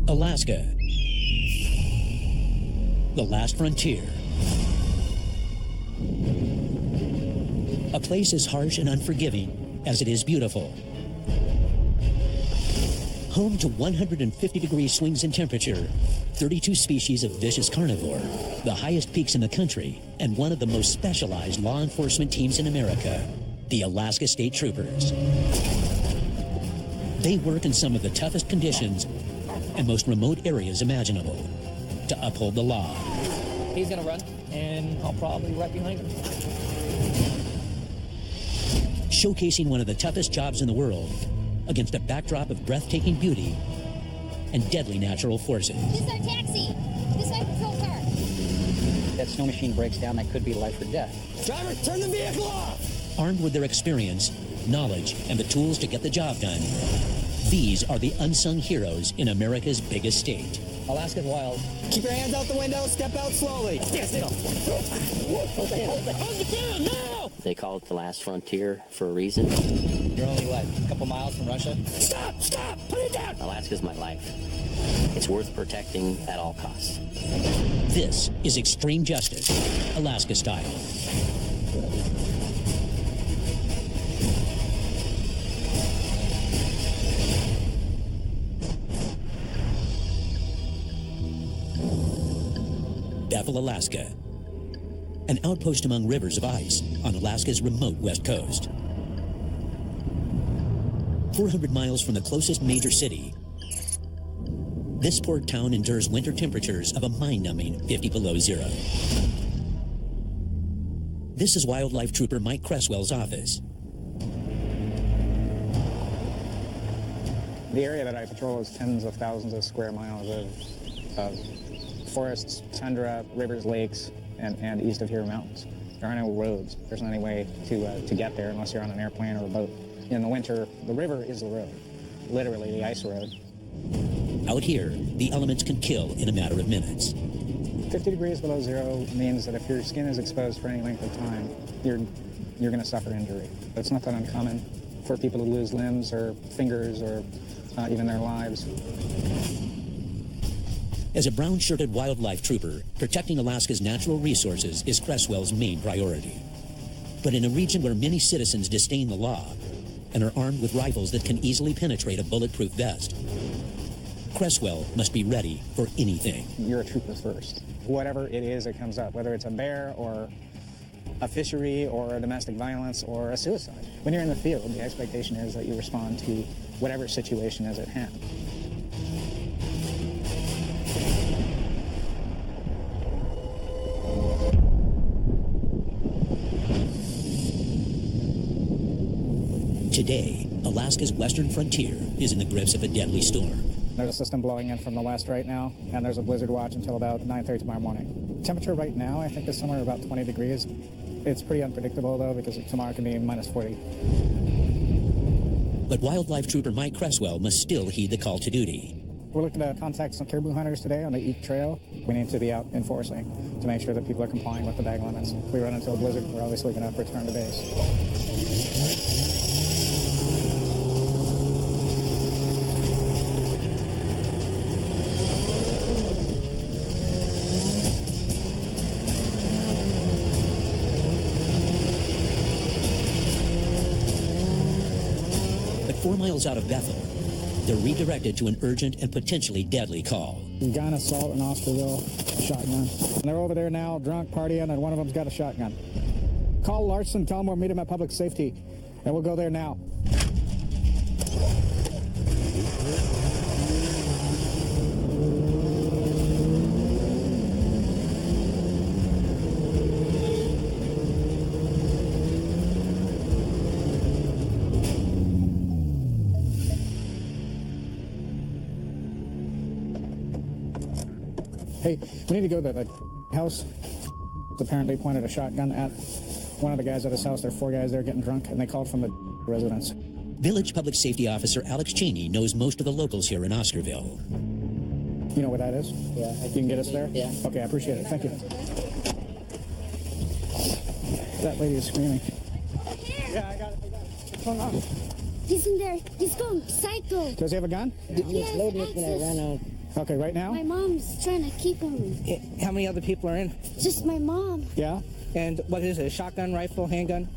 Alaska. The last frontier. A place as harsh and unforgiving as it is beautiful. Home to 150-degree swings in temperature, 32 species of vicious carnivore, the highest peaks in the country, and one of the most specialized law enforcement teams in America, the Alaska State Troopers. They work in some of the toughest conditions and most remote areas imaginable to uphold the law. He's gonna run, and I'll probably be right behind him. Showcasing one of the toughest jobs in the world against a backdrop of breathtaking beauty and deadly natural forces. This is our taxi. This is my patrol car. That snow machine breaks down, that could be life or death. Driver, turn the vehicle off! Armed with their experience, knowledge, and the tools to get the job done, these are the unsung heroes in America's biggest state. Alaska's wild. Keep your hands out the window, step out slowly. Stand still. Hold the gun now! They call it the last frontier for a reason. You're only, what, a couple miles from Russia? Stop! Put it down! Alaska's my life. It's worth protecting at all costs. This is extreme justice, Alaska style. Bethel, Alaska, an outpost among rivers of ice on Alaska's remote west coast. 400 miles from the closest major city, this port town endures winter temperatures of a mind-numbing 50 below zero. This is Wildlife Trooper Mike Cresswell's office. The area that I patrol is tens of thousands of square miles of forests, tundra, rivers, lakes, and east of here, mountains. There are no roads. There's not any way to get there unless you're on an airplane or a boat. In the winter, the river is the road, literally the ice road. Out here, the elements can kill in a matter of minutes. 50 degrees below zero means that if your skin is exposed for any length of time, you're going to suffer injury. It's not that uncommon for people to lose limbs or fingers or even their lives. As a brown-shirted wildlife trooper, protecting Alaska's natural resources is Cresswell's main priority. But in a region where many citizens disdain the law and are armed with rifles that can easily penetrate a bulletproof vest, Cresswell must be ready for anything. You're a trooper first. Whatever it is that comes up, whether it's a bear or a fishery or a domestic violence or a suicide. When you're in the field, the expectation is that you respond to whatever situation is at hand. Today, Alaska's western frontier is in the grips of a deadly storm. There's a system blowing in from the west right now, and there's a blizzard watch until about 9:30 tomorrow morning. Temperature right now, I think, is somewhere about 20 degrees. It's pretty unpredictable, though, because tomorrow can be minus 40. But wildlife trooper Mike Cresswell must still heed the call to duty. We're looking to contact some caribou hunters today on the Eek Trail. We need to be out enforcing to make sure that people are complying with the bag limits. If we run into a blizzard, we're obviously going to return to base. But 4 miles out of Bethel, they're redirected to an urgent and potentially deadly call. Gun assault in Osterville, shotgun. And they're over there now, drunk, partying, and one of them's got a shotgun. Call Larson, tell him we'll meet him at public safety, and we'll go there now. Hey, we need to go to the house. Apparently pointed a shotgun at one of the guys at his house. There are 4 guys there getting drunk, and they called from the residence. Village Public Safety Officer Alex Cheney knows most of the locals here in Oscarville. You know where that is? Yeah. You can get us there? Yeah. Okay, I appreciate it. Thank you. That lady is screaming. Yeah, I got it. What's going on? He's in there. He's going psycho. Does he have a gun? He was loading it when I ran out Okay, right now? My mom's trying to keep him. How many other people are in? Just my mom. Yeah? And what is it, a shotgun, rifle, handgun?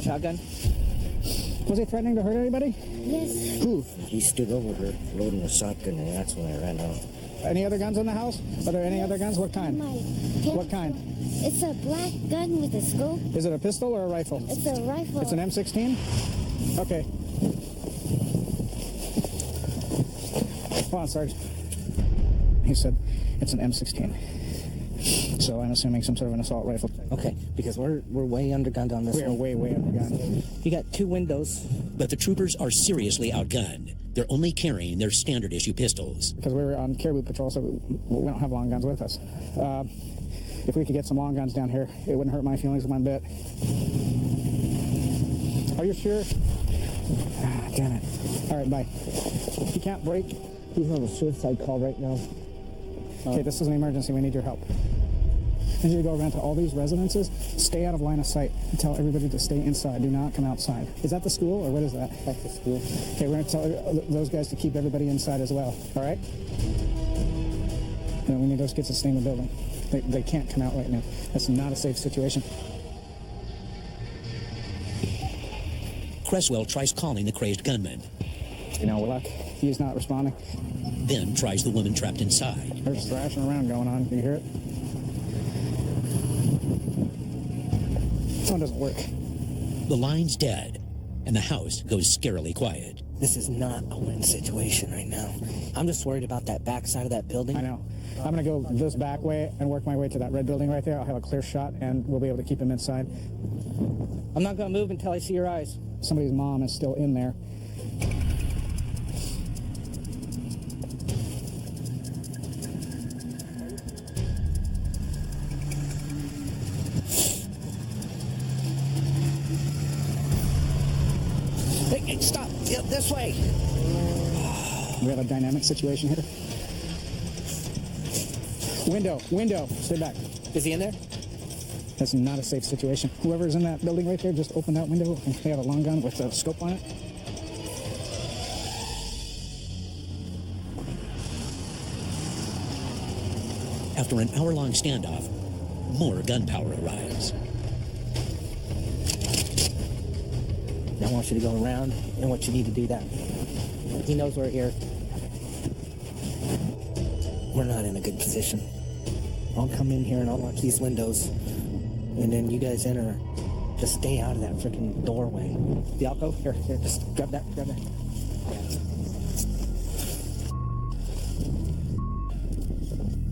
Shotgun? Was he threatening to hurt anybody? Yes. Who? He stood over her, loading a shotgun, and that's when I ran out. Any other guns in the house? Are there any other guns? What kind? What kind? It's a black gun with a scope. Is it a pistol or a rifle? It's a rifle. It's an M16? Okay. Hold on, Sarge. He said it's an M16. So I'm assuming some sort of an assault rifle. Okay, because we're way undergunned on this We are one. way undergunned. You got 2 windows. But the troopers are seriously outgunned. They're only carrying their standard issue pistols. Because we were on caribou patrol, so we don't have long guns with us. If we could get some long guns down here, it wouldn't hurt my feelings one bit. Are you sure? Ah, damn it. All right, bye. You can't break. He's on a suicide call right now. Okay, this is an emergency. We need your help. I need you to go around to all these residences, stay out of line of sight, and tell everybody to stay inside. Do not come outside. Is that the school, or what is that? That's the school. Okay, we're going to tell those guys to keep everybody inside as well, all right? No, we need those kids to stay in the building. They can't come out right now. That's not a safe situation. Cresswell tries calling the crazed gunman, You know, luck. He's not responding. then tries the woman trapped inside. There's thrashing around going on. Can you hear it? Phone doesn't work. The line's dead, and the house goes scarily quiet. This is not a win situation right now. I'm just worried about that back side of that building. I know. I'm going to go this back way and work my way to that red building right there. I'll have a clear shot, and we'll be able to keep him inside. I'm not going to move until I see your eyes. Somebody's mom is still in there. Hey, stop! Yeah, this way! We have a dynamic situation here. Window, stay back. Is he in there? That's not a safe situation. Whoever's in that building right there, just open that window. And they have a long gun with a scope on it. After an hour-long standoff, more gunpowder arrives. I want you to go around and what you need to do that. He knows we're here. We're not in a good position. I'll come in here and I'll lock these windows. And then you guys enter. Just stay out of that freaking doorway. The alcove? Here, just grab that.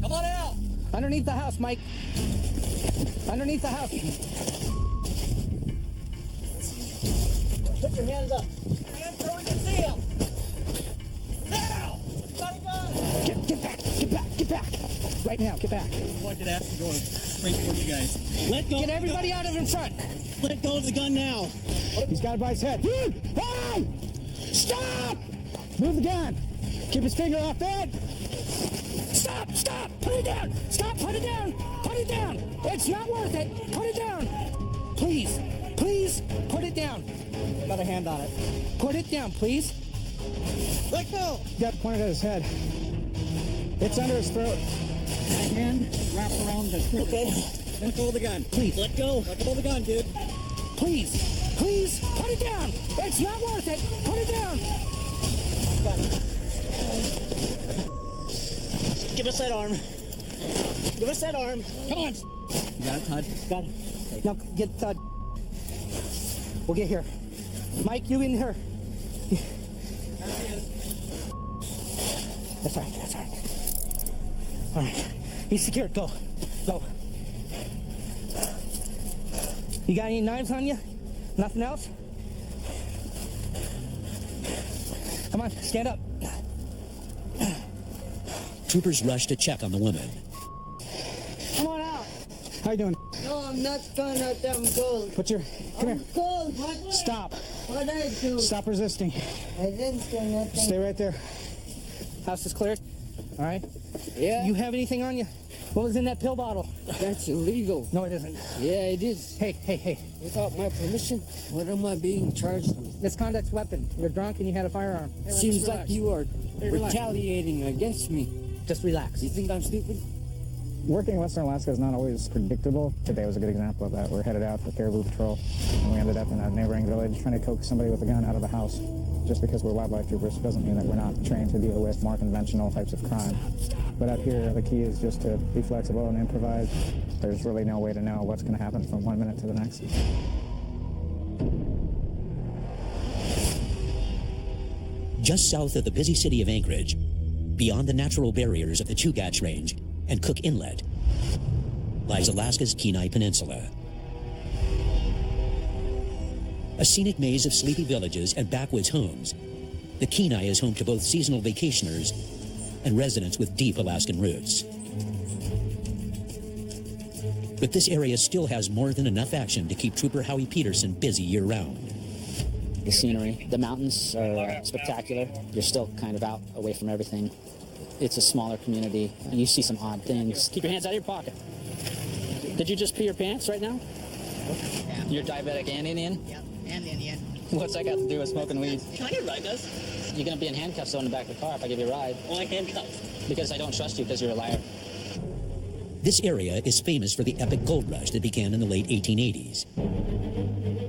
Come on out! Underneath the house, Mike. Underneath the house. Put your hands up. Hands so we can see them. Now! Get back. Right now, get back. Pointed at the door, straight toward you guys. Let go. Get everybody out of in front. Let go of the gun now. He's got it by his head. Hey! Stop! Move the gun. Keep his finger off it. Stop! Put it down. Stop! Put it down. Put it down. It's not worth it. Put it down. Please, put it down. Got a hand on it. Put it down, please. Let go. Got pointed at his head. It's under his throat. Hand wrapped around the trigger. Okay. Let go of the gun. Please. Let go. Let go of the gun, dude. Please, put it down. It's not worth it. Put it down. Give us that arm. Give us that arm. Come on. You got it, Todd? Got it. Now get Todd. We'll get here. Mike, you in here. That's all right. All right. He's secured. Go. You got any knives on you? Nothing else? Come on, stand up. Troopers rush to check on the woman. Come on out. How you doing? No, I'm not going out there. I'm cold. Come here. Cold. What? Stop. What did I do? Stop resisting. I didn't do nothing. Stay right there. House is cleared. All right. Yeah. You have anything on you? What was in that pill bottle? That's illegal. No, it isn't. Yeah, it is. Hey. Without my permission, what am I being charged with? Misconduct weapon. You're drunk and you had a firearm. Hey, Seems relax. like you are Hey, relax. retaliating against me. Just relax. You think I'm stupid? Working in Western Alaska is not always predictable. Today was a good example of that. We're headed out for caribou patrol, and we ended up in a neighboring village trying to coax somebody with a gun out of the house. Just because we're wildlife troopers doesn't mean that we're not trained to deal with more conventional types of crime. But out here, the key is just to be flexible and improvise. There's really no way to know what's going to happen from 1 minute to the next. Just south of the busy city of Anchorage, beyond the natural barriers of the Chugach Range and Cook Inlet, lies Alaska's Kenai Peninsula. A scenic maze of sleepy villages and backwoods homes, the Kenai is home to both seasonal vacationers and residents with deep Alaskan roots. But this area still has more than enough action to keep Trooper Howie Peterson busy year-round. The scenery, the mountains are spectacular. You're still kind of out away from everything. It's a smaller community. You see some odd things. Keep your hands out of your pocket. Did you just pee your pants right now? Yeah. You're diabetic and Indian? Yep, and Indian. What's that got to do with smoking weed? Can I get a ride, Gus? You're going to be in handcuffs though in the back of the car if I give you a ride. Why handcuffs? Because I don't trust you because you're a liar. This area is famous for the epic gold rush that began in the late 1880s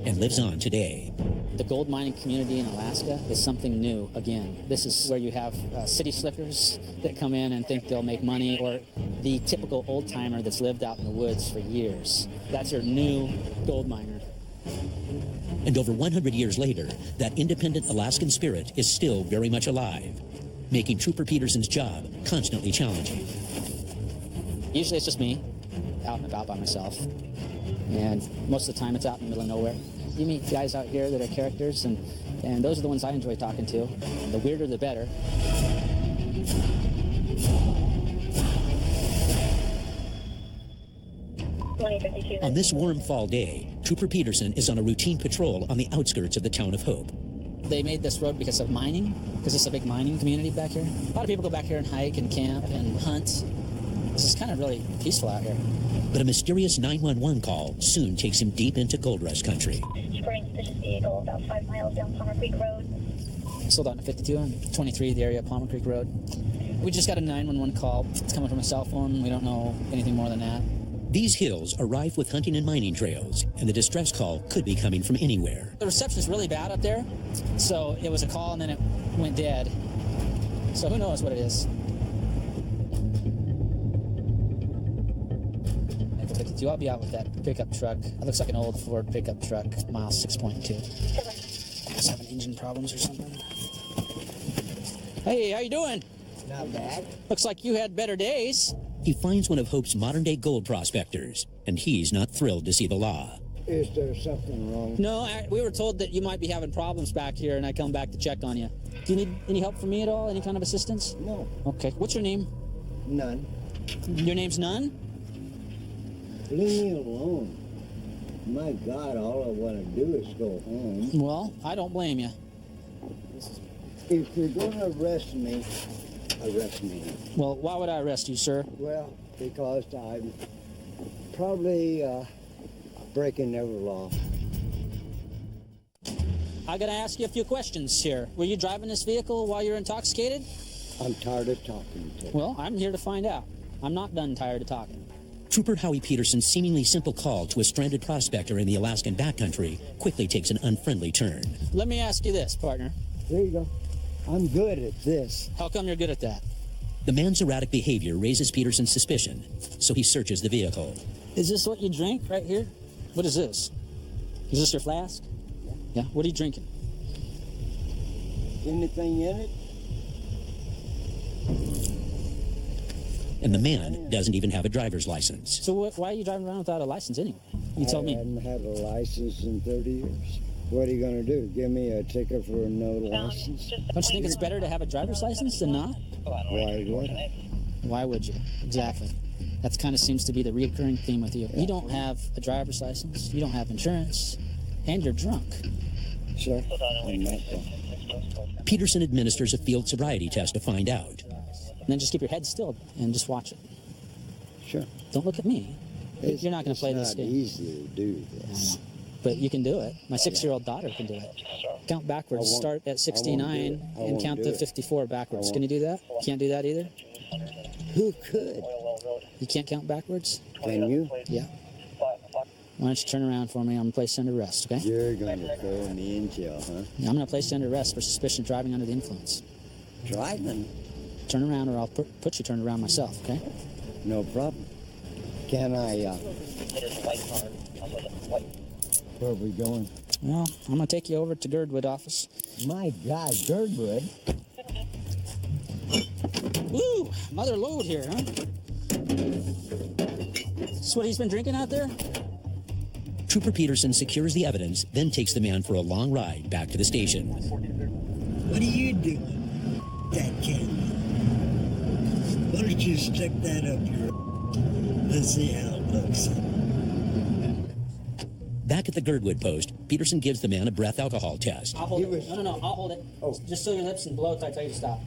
and lives on today. The gold mining community in Alaska is something new again. This is where you have city slickers that come in and think they'll make money, or the typical old-timer that's lived out in the woods for years. That's your new gold miner. And over 100 years later, that independent Alaskan spirit is still very much alive, making Trooper Peterson's job constantly challenging. Usually it's just me, out and about by myself. And most of the time it's out in the middle of nowhere. You meet guys out here that are characters, and those are the ones I enjoy talking to. The weirder, the better. On this warm fall day, Trooper Peterson is on a routine patrol on the outskirts of the town of Hope. They made this road because of mining, because it's a big mining community back here. A lot of people go back here and hike and camp and hunt. This is kind of really peaceful out here. But a mysterious 911 call soon takes him deep into gold rush country. Reporting suspicious vehicle about 5 miles down Palmer Creek Road. Sold out in 52 and 23, the area of Palmer Creek Road. We just got a 911 call. It's coming from a cell phone. We don't know anything more than that. These hills are rife with hunting and mining trails, and the distress call could be coming from anywhere. The reception is really bad up there, so it was a call and then it went dead. So who knows what it is. I'll be out with that pickup truck. It looks like an old Ford pickup truck, mile 6.2. It's having engine problems or something. Hey, how you doing? Not bad. Looks like you had better days. He finds one of Hope's modern-day gold prospectors, and he's not thrilled to see the law. Is there something wrong? No, we were told that you might be having problems back here, and I come back to check on you. Do you need any help from me at all? Any kind of assistance? No. Okay. What's your name? None. Your name's None? Leave me alone. My God, all I want to do is go home. Well, I don't blame you. If you're going to arrest me, arrest me. Well, why would I arrest you, sir? Well, because I'm probably breaking every law. I gotta ask you a few questions here. Were you driving this vehicle while you're intoxicated? I'm tired of talking to you. Well, I'm here to find out. I'm not done tired of talking. Trooper Howie Peterson's seemingly simple call to a stranded prospector in the Alaskan backcountry quickly takes an unfriendly turn. Let me ask you this, partner. There you go. I'm good at this. How come you're good at that? The man's erratic behavior raises Peterson's suspicion, so he searches the vehicle. Is this what you drink right here? What is this? Is this your flask? Yeah. What are you drinking? Anything in it? And the man doesn't even have a driver's license. So why are you driving around without a license anyway? You tell me. I hadn't had a license in 30 years. What are you going to do? Give me a ticket for no license? Don't you think it's better to have a driver's license than not? Why would I? Why would you? Exactly. That kind of seems to be the recurring theme with you. You don't have a driver's license, you don't have insurance, and you're drunk. Sir, I'm not drunk. Peterson administers a field sobriety test to find out. And then just keep your head still and just watch it. Sure. Don't look at me. You're not going to play this game. It's not easy to do this. But you can do it. My 6-year-old daughter can do it. Count backwards. Start at 69 and count to 54 backwards. Can you do that? Can't do that either? Who could? You can't count backwards? Can you? Yeah. Why don't you turn around for me? I'm going to place you under arrest, okay? You're going to throw me in jail, huh? I'm going to place you under arrest for suspicion of driving under the influence. Driving? Turn around or I'll put you turned around myself, okay? No problem. Can I, where are we going? Well, I'm going to take you over to Girdwood office. My God, Girdwood? Woo! Mother load here, huh? Is this what he's been drinking out there? Trooper Peterson secures the evidence, then takes the man for a long ride back to the station. What are you doing, that candy? Why don't you stick that up your... Let's see how it looks. Back at the Girdwood post, Peterson gives the man a breath alcohol test. I'll hold it. No, I'll hold it. Oh. Just seal your lips and blow it till I tell you to stop.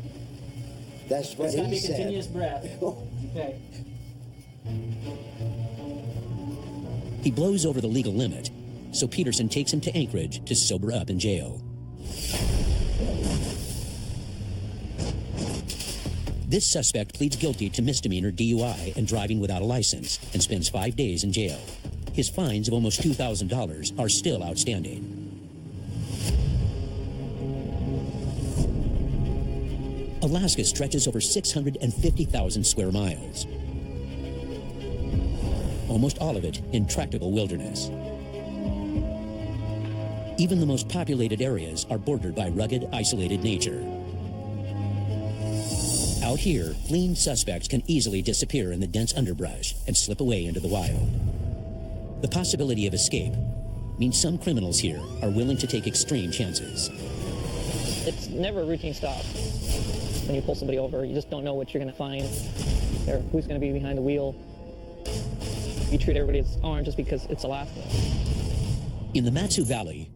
That's what It's going to he be a said. continuous breath. Okay. He blows over the legal limit, so Peterson takes him to Anchorage to sober up in jail. This suspect pleads guilty to misdemeanor DUI and driving without a license and spends 5 days in jail. His fines of almost $2,000 are still outstanding. Alaska stretches over 650,000 square miles. Almost all of it intractable wilderness. Even the most populated areas are bordered by rugged, isolated nature. Out here, fleeing suspects can easily disappear in the dense underbrush and slip away into the wild. The possibility of escape means some criminals here are willing to take extreme chances. It's never a routine stop. When you pull somebody over, you just don't know what you're going to find or who's going to be behind the wheel. You treat everybody as orange just because it's Alaska. In the Matsu Valley,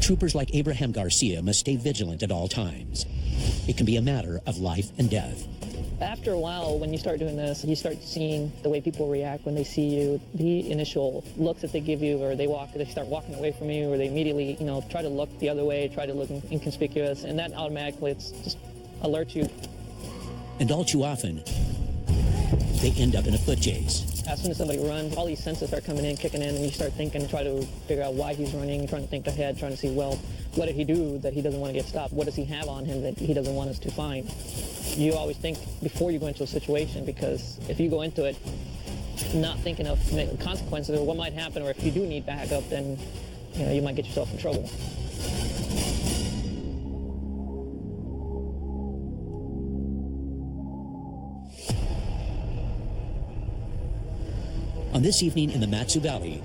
troopers like Abraham Garcia must stay vigilant at all times. It can be a matter of life and death. After a while, when you start doing this, you start seeing the way people react when they see you, the initial looks that they give you, or they start walking away from you, or they immediately, try to look the other way, try to look inconspicuous, and that automatically, it's just alerts you. And all too often, they end up in a foot chase. As soon as somebody runs, all these senses start coming in, kicking in, and you start thinking, try to figure out why he's running, trying to think ahead, trying to see, well, what did he do that he doesn't want to get stopped? What does he have on him that he doesn't want us to find? You always think before you go into a situation, because if you go into it not thinking of consequences or what might happen, or if you do need backup, then you might get yourself in trouble. On this evening in the Matsu Valley,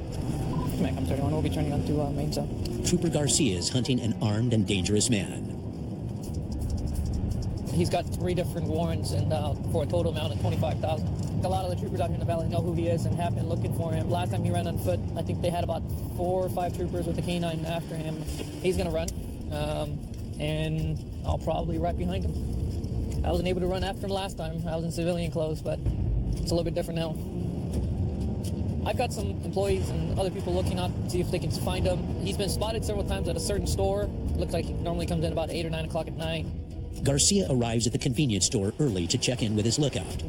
I'm 31, we'll be turning on to main zone. Trooper Garcia is hunting an armed and dangerous man. He's got 3 different warrants and for a total amount of $25,000. A lot of the troopers out here in the valley know who he is and have been looking for him. Last time he ran on foot, I think they had about 4 or 5 troopers with a canine after him. He's gonna run, and I'll probably right behind him. I wasn't able to run after him last time. I was in civilian clothes, but it's a little bit different now. I've got some employees and other people looking out to see if they can find him. He's been spotted several times at a certain store. Looks like he normally comes in about 8 or 9 o'clock at night. Garcia arrives at the convenience store early to check in with his lookout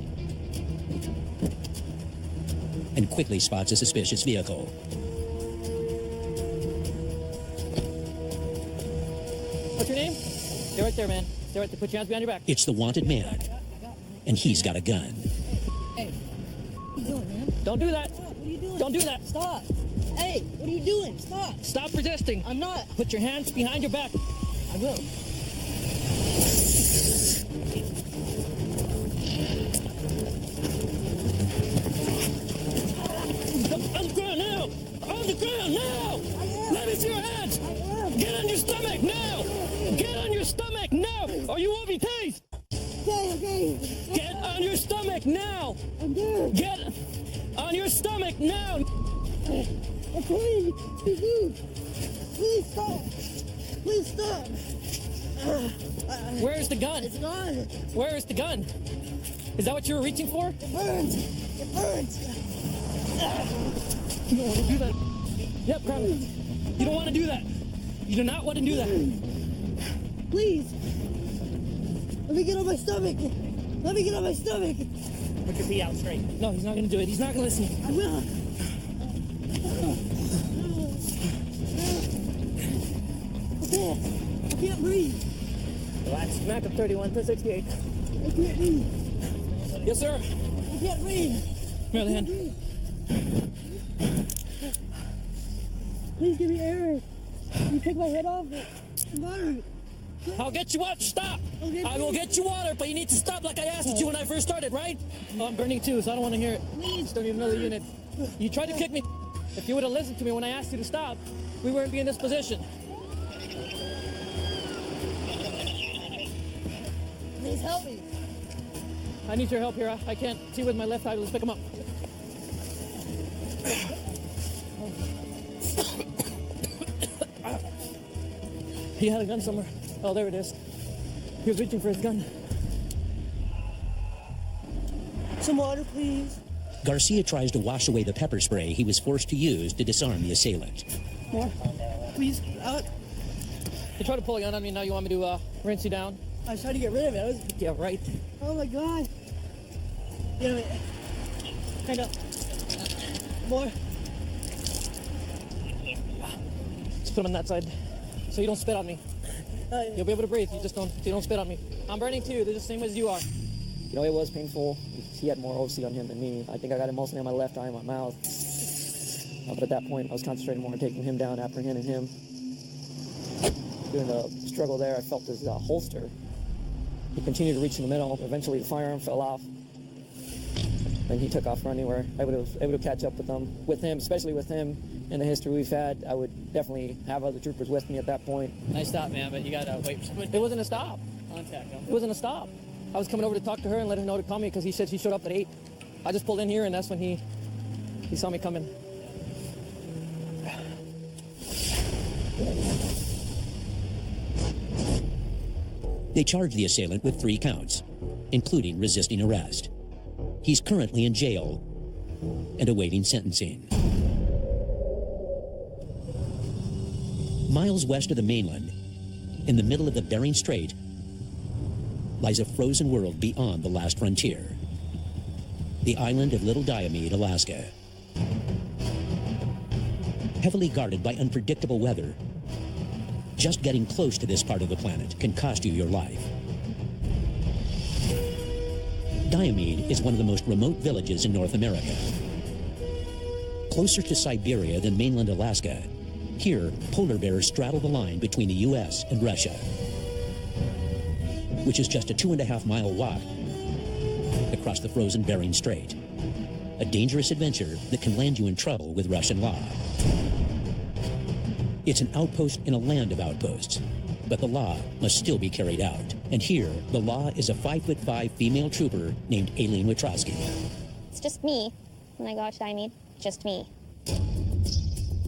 and quickly spots a suspicious vehicle. What's your name? Stay right there, man. Stay right there. Put your hands behind your back. It's the wanted man, and he's got a gun. Hey, what are you doing, man? Don't do that. Stop. What are you doing? Don't do that. Stop. Hey, what are you doing? Stop. Stop resisting. I'm not. Put your hands behind your back. I will. On the ground now! On the ground now! Let me see your hands! Get on your stomach now! Get on your stomach now! Or you will be tased! Okay. Get on your stomach now! I'm there. Get on your stomach now! I'm trying. Please stop. Please stop. Where's the gun? It's gone. Where is the gun? Is that what you were reaching for? It burns. It burns. You don't want to do that. Yep, grab it. You don't want to do that. You do not want to do that. Please. Let me get on my stomach. Let me get on my stomach. Put your feet out straight. No, he's not going to do it. He's not going to listen. I will. I can't breathe. Relax. Mac up 31, 1068. I can't breathe. Yes, sir. I can't breathe. Come here, the hand. Please give me air. You take my head off. Water. I'll get you water. Stop. I will get you water, but you need to stop like I asked you to when I first started, right? Oh, I'm burning too, so I don't want to hear it. Just don't need another unit. You tried to kick me. If you would have listened to me when I asked you to stop, we wouldn't be in this position. Please help me. I need your help here. I can't see with my left eye. Let's pick him up. He had a gun somewhere. Oh, there it is. He was reaching for his gun. Some water, please. Garcia tries to wash away the pepper spray he was forced to use to disarm the assailant. More. Please. Out. You tried to pull a gun on me. Now you want me to rinse you down? I was trying to get rid of it. Yeah, right. Oh my God. You know, kind of. More. Just put him on that side, so you don't spit on me. You'll be able to breathe. You don't spit on me. I'm burning too. They're the same as you are. You know, it was painful. He had more OC on him than me. I think I got it mostly on my left eye and my mouth. But at that point, I was concentrating more on taking him down, apprehending him. During the struggle there, I felt his holster. He continued to reach in the middle. Eventually, the firearm fell off. And he took off running where I was able to catch up with him. With him, especially with him, and the history we've had, I would definitely have other troopers with me at that point. Nice stop, man, but you gotta wait. It wasn't a stop. Contact him. It wasn't a stop. I was coming over to talk to her and let her know to call me because he said she showed up at 8. I just pulled in here and that's when he saw me coming. They charge the assailant with 3 counts, including resisting arrest. He's currently in jail and awaiting sentencing. Miles west of the mainland, in the middle of the Bering Strait, lies a frozen world beyond the last frontier, the island of Little Diomede, Alaska. Heavily guarded by unpredictable weather, just getting close to this part of the planet can cost you your life. Diomede is one of the most remote villages in North America. Closer to Siberia than mainland Alaska, here polar bears straddle the line between the U.S. and Russia, which is just a 2.5-mile walk across the frozen Bering Strait. A dangerous adventure that can land you in trouble with Russian law. It's an outpost in a land of outposts, but the law must still be carried out. And here, the law is a 5'5" female trooper named Aileen Witrowski. It's just me when I go out to Diomede. Just me.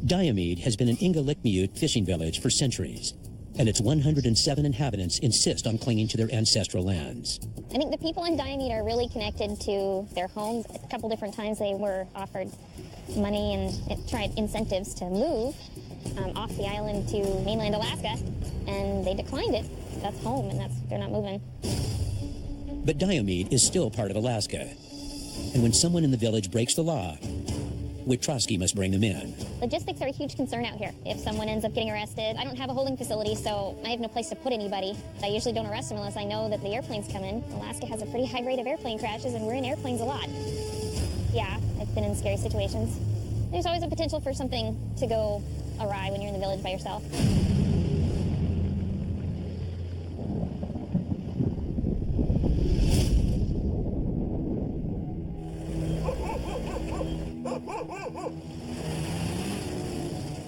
Diomede has been an Ingalikmiyut fishing village for centuries, and its 107 inhabitants insist on clinging to their ancestral lands. I think the people in Diomede are really connected to their homes. A couple different times they were offered money and tried incentives to move off the island to mainland Alaska, and they declined it. That's home, and they're not moving. But Diomede is still part of Alaska, and when someone in the village breaks the law, Witrowski must bring them in. Logistics are a huge concern out here. If someone ends up getting arrested, I don't have a holding facility, so I have no place to put anybody. I usually don't arrest them unless I know that the airplanes come in. Alaska has a pretty high rate of airplane crashes, and we're in airplanes a lot. Yeah, I've been in scary situations. There's always a potential for something to go awry when you're in the village by yourself.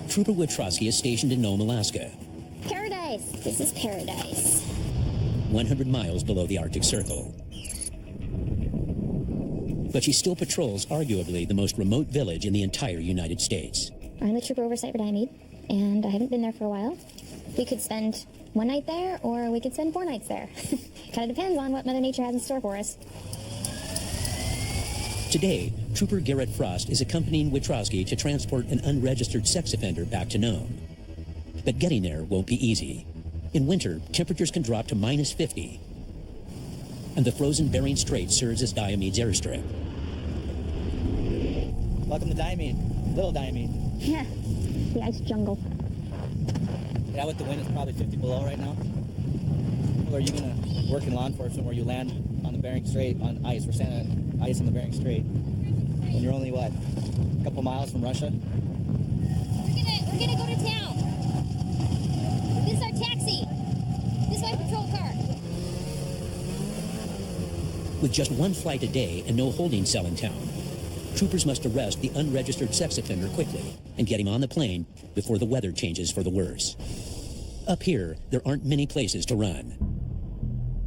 Trooper Witrowski is stationed in Nome, Alaska. Paradise! This is paradise. 100 miles below the Arctic Circle. But she still patrols arguably the most remote village in the entire United States. I'm the trooper oversight for Diomede, and I haven't been there for a while. We could spend one night there, or we could spend 4 nights there. Kind of depends on what Mother Nature has in store for us. Today, Trooper Garrett Frost is accompanying Witrowski to transport an unregistered sex offender back to Nome. But getting there won't be easy. In winter, temperatures can drop to -50. and the frozen Bering Strait serves as Diomede's airstrip. Welcome to Diomede, little Diomede. Yeah, the ice jungle. Yeah, with the wind, it's probably 50 below right now. Or are you gonna work in law enforcement where you land on the Bering Strait on ice? We're standing on ice on the Bering Strait. And you're only, what, a couple miles from Russia? We're gonna go to town. This is our taxi. This is my patrol car. With just one flight a day and no holding cell in town, troopers must arrest the unregistered sex offender quickly and get him on the plane before the weather changes for the worse. Up here, there aren't many places to run.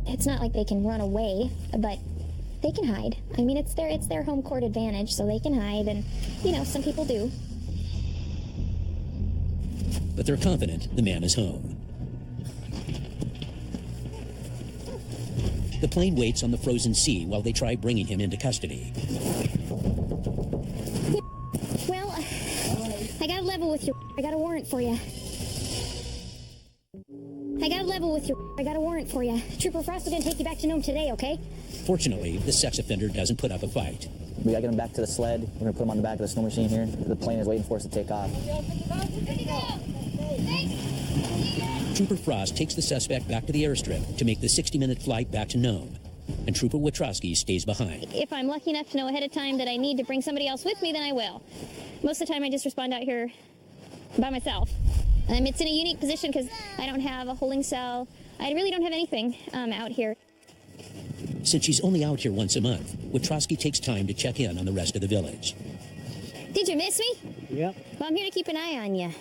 It's not like they can run away, but they can hide. I mean, it's their home court advantage, so they can hide, and, you know, some people do. But they're confident the man is home. The plane waits on the frozen sea while they try bringing him into custody. Well, I got a level with you. I got a warrant for you. Trooper Frost is going to take you back to Nome today, okay? Fortunately, the sex offender doesn't put up a fight. We gotta get him back to the sled. We're gonna put him on the back of the snow machine here. The plane is waiting for us to take off. Trooper Frost takes the suspect back to the airstrip to make the 60-minute flight back to Nome, and Trooper Witrowski stays behind. If I'm lucky enough to know ahead of time that I need to bring somebody else with me, then I will. Most of the time, I just respond out here by myself. It's in a unique position because I don't have a holding cell. I really don't have anything out here. Since she's only out here once a month, Witrowski takes time to check in on the rest of the village. Did you miss me? Yep. Well, I'm here to keep an eye on you.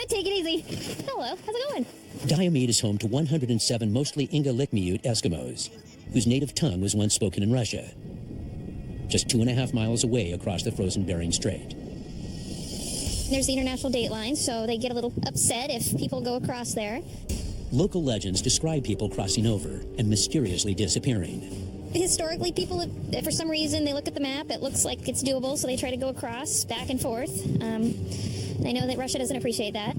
Take it easy. Hello, how's it going? Diomede is home to 107 mostly Inga-Likmiyut Eskimos, whose native tongue was once spoken in Russia, just 2.5 miles away across the frozen Bering Strait. There's the international date line, so they get a little upset if people go across there. Local legends describe people crossing over and mysteriously disappearing. Historically, people, for some reason, they look at the map, it looks like it's doable, so they try to go across, back and forth. I know that Russia doesn't appreciate that.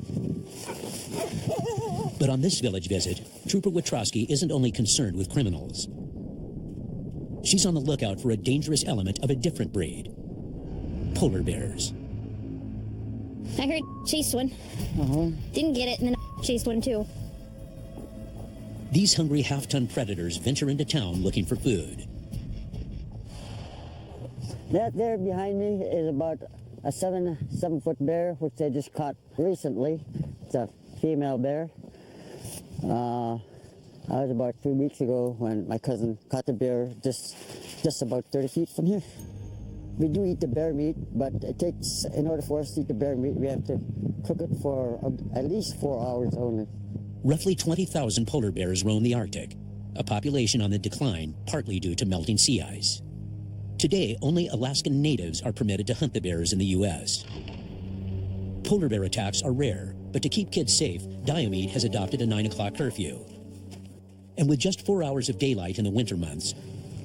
But on this village visit, Trooper Witrowski isn't only concerned with criminals. She's on the lookout for a dangerous element of a different breed: polar bears. I heard chased one. Didn't get it, and then chased one too. These hungry half-ton predators venture into town looking for food. That there behind me is about a 7-foot bear, which they just caught recently. It's a female bear. I was about 3 weeks ago when my cousin caught the bear just about 30 feet from here. We do eat the bear meat, but it takes, in order for us to eat the bear meat, we have to cook it for at least 4 hours only. Roughly 20,000 polar bears roam the Arctic, a population on the decline partly due to melting sea ice. Today, only Alaskan natives are permitted to hunt the bears in the U.S. Polar bear attacks are rare, but to keep kids safe, Diomede has adopted a 9 o'clock curfew. And with just 4 hours of daylight in the winter months,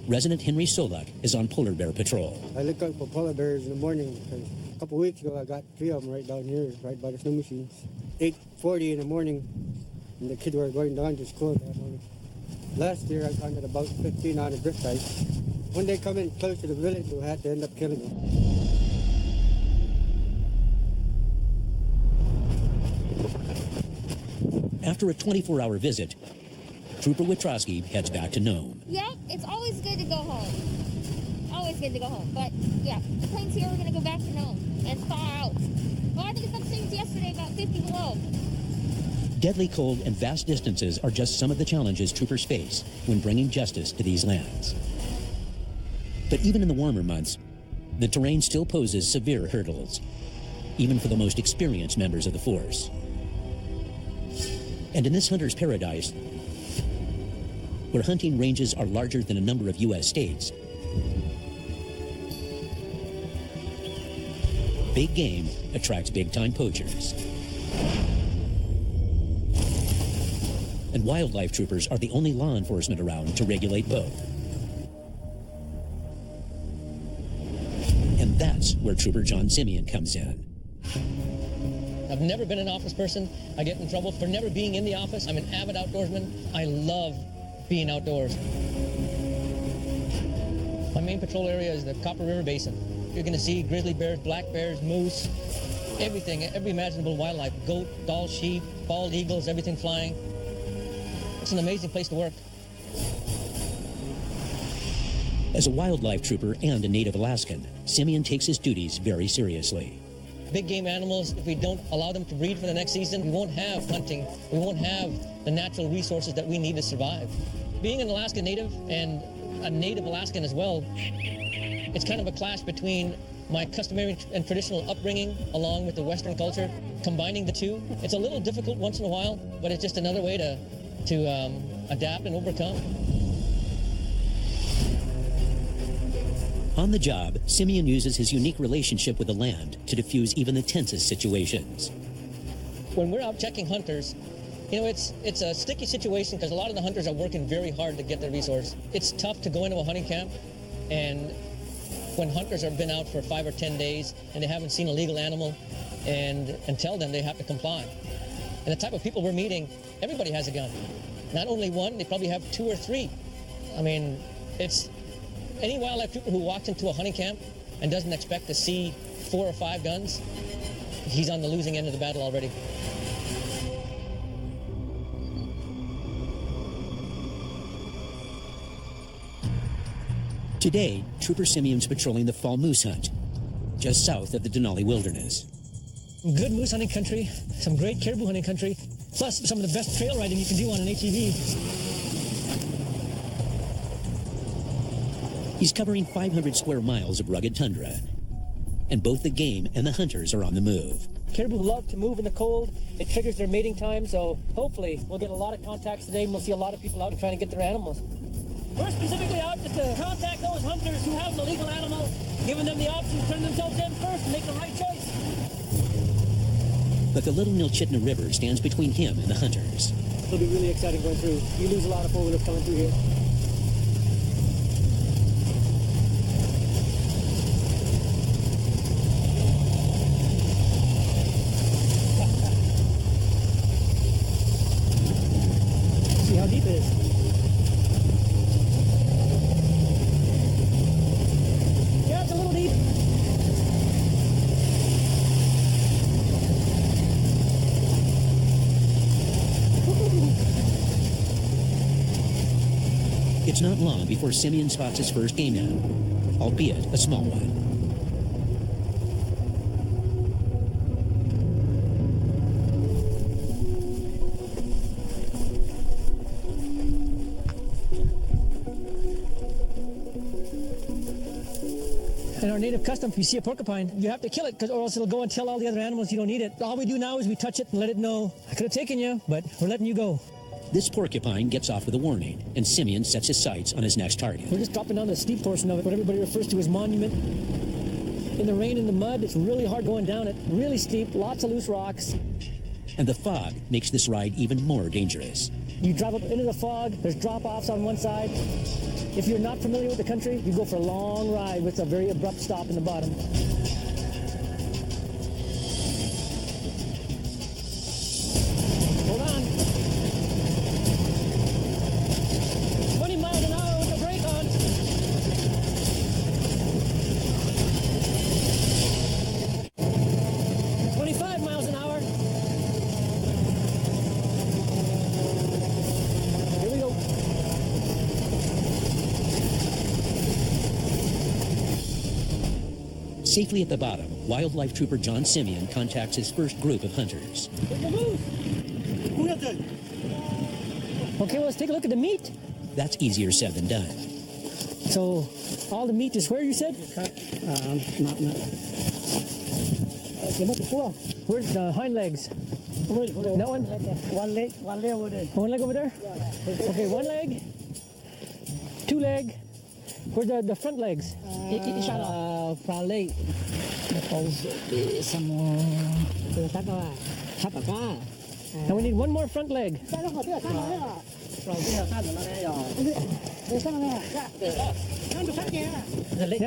resident Henry Solak is on polar bear patrol. I look out for polar bears in the morning because a couple weeks ago I got 3 of them right down here, right by the snow machines. 8:40 in the morning, and the kids were going down to school that morning. Last year I counted about 15 on a drift ice. When they come in close to the village, we had to end up killing them. After a 24-hour visit, Trooper Witrowski heads back to Nome. Yeah, it's always good to go home. Always good to go home. But, yeah, the plane's here. We're going to go back to Nome. It's far out. Well, I think it's up since yesterday, about 50 below. Deadly cold and vast distances are just some of the challenges troopers face when bringing justice to these lands. But even in the warmer months, the terrain still poses severe hurdles, even for the most experienced members of the force. And in this hunter's paradise, where hunting ranges are larger than a number of U.S. states, big game attracts big-time poachers. And wildlife troopers are the only law enforcement around to regulate both. And that's where Trooper John Simeon comes in. I've never been an office person. I get in trouble for never being in the office. I'm an avid outdoorsman. I love being outdoors. My main patrol area is the Copper River Basin. You're going to see grizzly bears, black bears, moose, everything, every imaginable wildlife, goat, Dall sheep, bald eagles, everything flying. It's an amazing place to work. As a wildlife trooper and a native Alaskan, Simeon takes his duties very seriously. Big game animals, if we don't allow them to breed for the next season, we won't have hunting. We won't have the natural resources that we need to survive. Being an Alaska native and a native Alaskan as well, it's kind of a clash between my customary and traditional upbringing along with the Western culture, combining the two. It's a little difficult once in a while, but it's just another way to adapt and overcome. On the job, Simeon uses his unique relationship with the land to diffuse even the tensest situations. When we're out checking hunters, you know, it's a sticky situation because a lot of the hunters are working very hard to get their resource. It's tough to go into a hunting camp, and when hunters have been out for 5 or 10 days and they haven't seen a legal animal and tell them they have to comply. And the type of people we're meeting, everybody has a gun. Not only one, they probably have 2 or 3. I mean, it's any wildlife trooper who walks into a hunting camp and doesn't expect to see 4 or 5 guns, he's on the losing end of the battle already. Today, Trooper Simeon's patrolling the fall moose hunt, just south of the Denali Wilderness. Good moose hunting country, some great caribou hunting country, plus some of the best trail riding you can do on an ATV. He's covering 500 square miles of rugged tundra, and both the game and the hunters are on the move. Caribou love to move in the cold. It triggers their mating time, so hopefully we'll get a lot of contacts today and we'll see a lot of people out trying to get their animals. We're specifically out just to contact those hunters who have an illegal animal, giving them the option to turn themselves in first and make the right choice. But the Little Nilchitna River stands between him and the hunters. It'll be really exciting going through. You lose a lot of four-wheelers coming through here. See how deep it is. Yeah, it's a little deep. It's not long before Simeon spots his first game animal, albeit a small one. In our native custom, if you see a porcupine, you have to kill it, or else it'll go and tell all the other animals you don't need it. All we do now is we touch it and let it know, I could have taken you, but we're letting you go. This porcupine gets off with a warning, and Simeon sets his sights on his next target. We're just dropping down the steep portion of it, what everybody refers to as monument. In the rain and the mud, it's really hard going down it. Really steep, lots of loose rocks. And the fog makes this ride even more dangerous. You drive up into the fog, there's drop-offs on one side. If you're not familiar with the country, you go for a long ride with a very abrupt stop in the bottom. Hold on. 20 miles an hour with the brake on. Safely at the bottom, wildlife trooper John Simeon contacts his first group of hunters. Okay, well, let's take a look at the meat. That's easier said than done. So, all the meat is where, you said? Where's the hind legs? That one? One leg over there. One leg over there? Okay, one leg, two leg. Where's the front legs? Front leg. Now we need one more front leg. Yeah,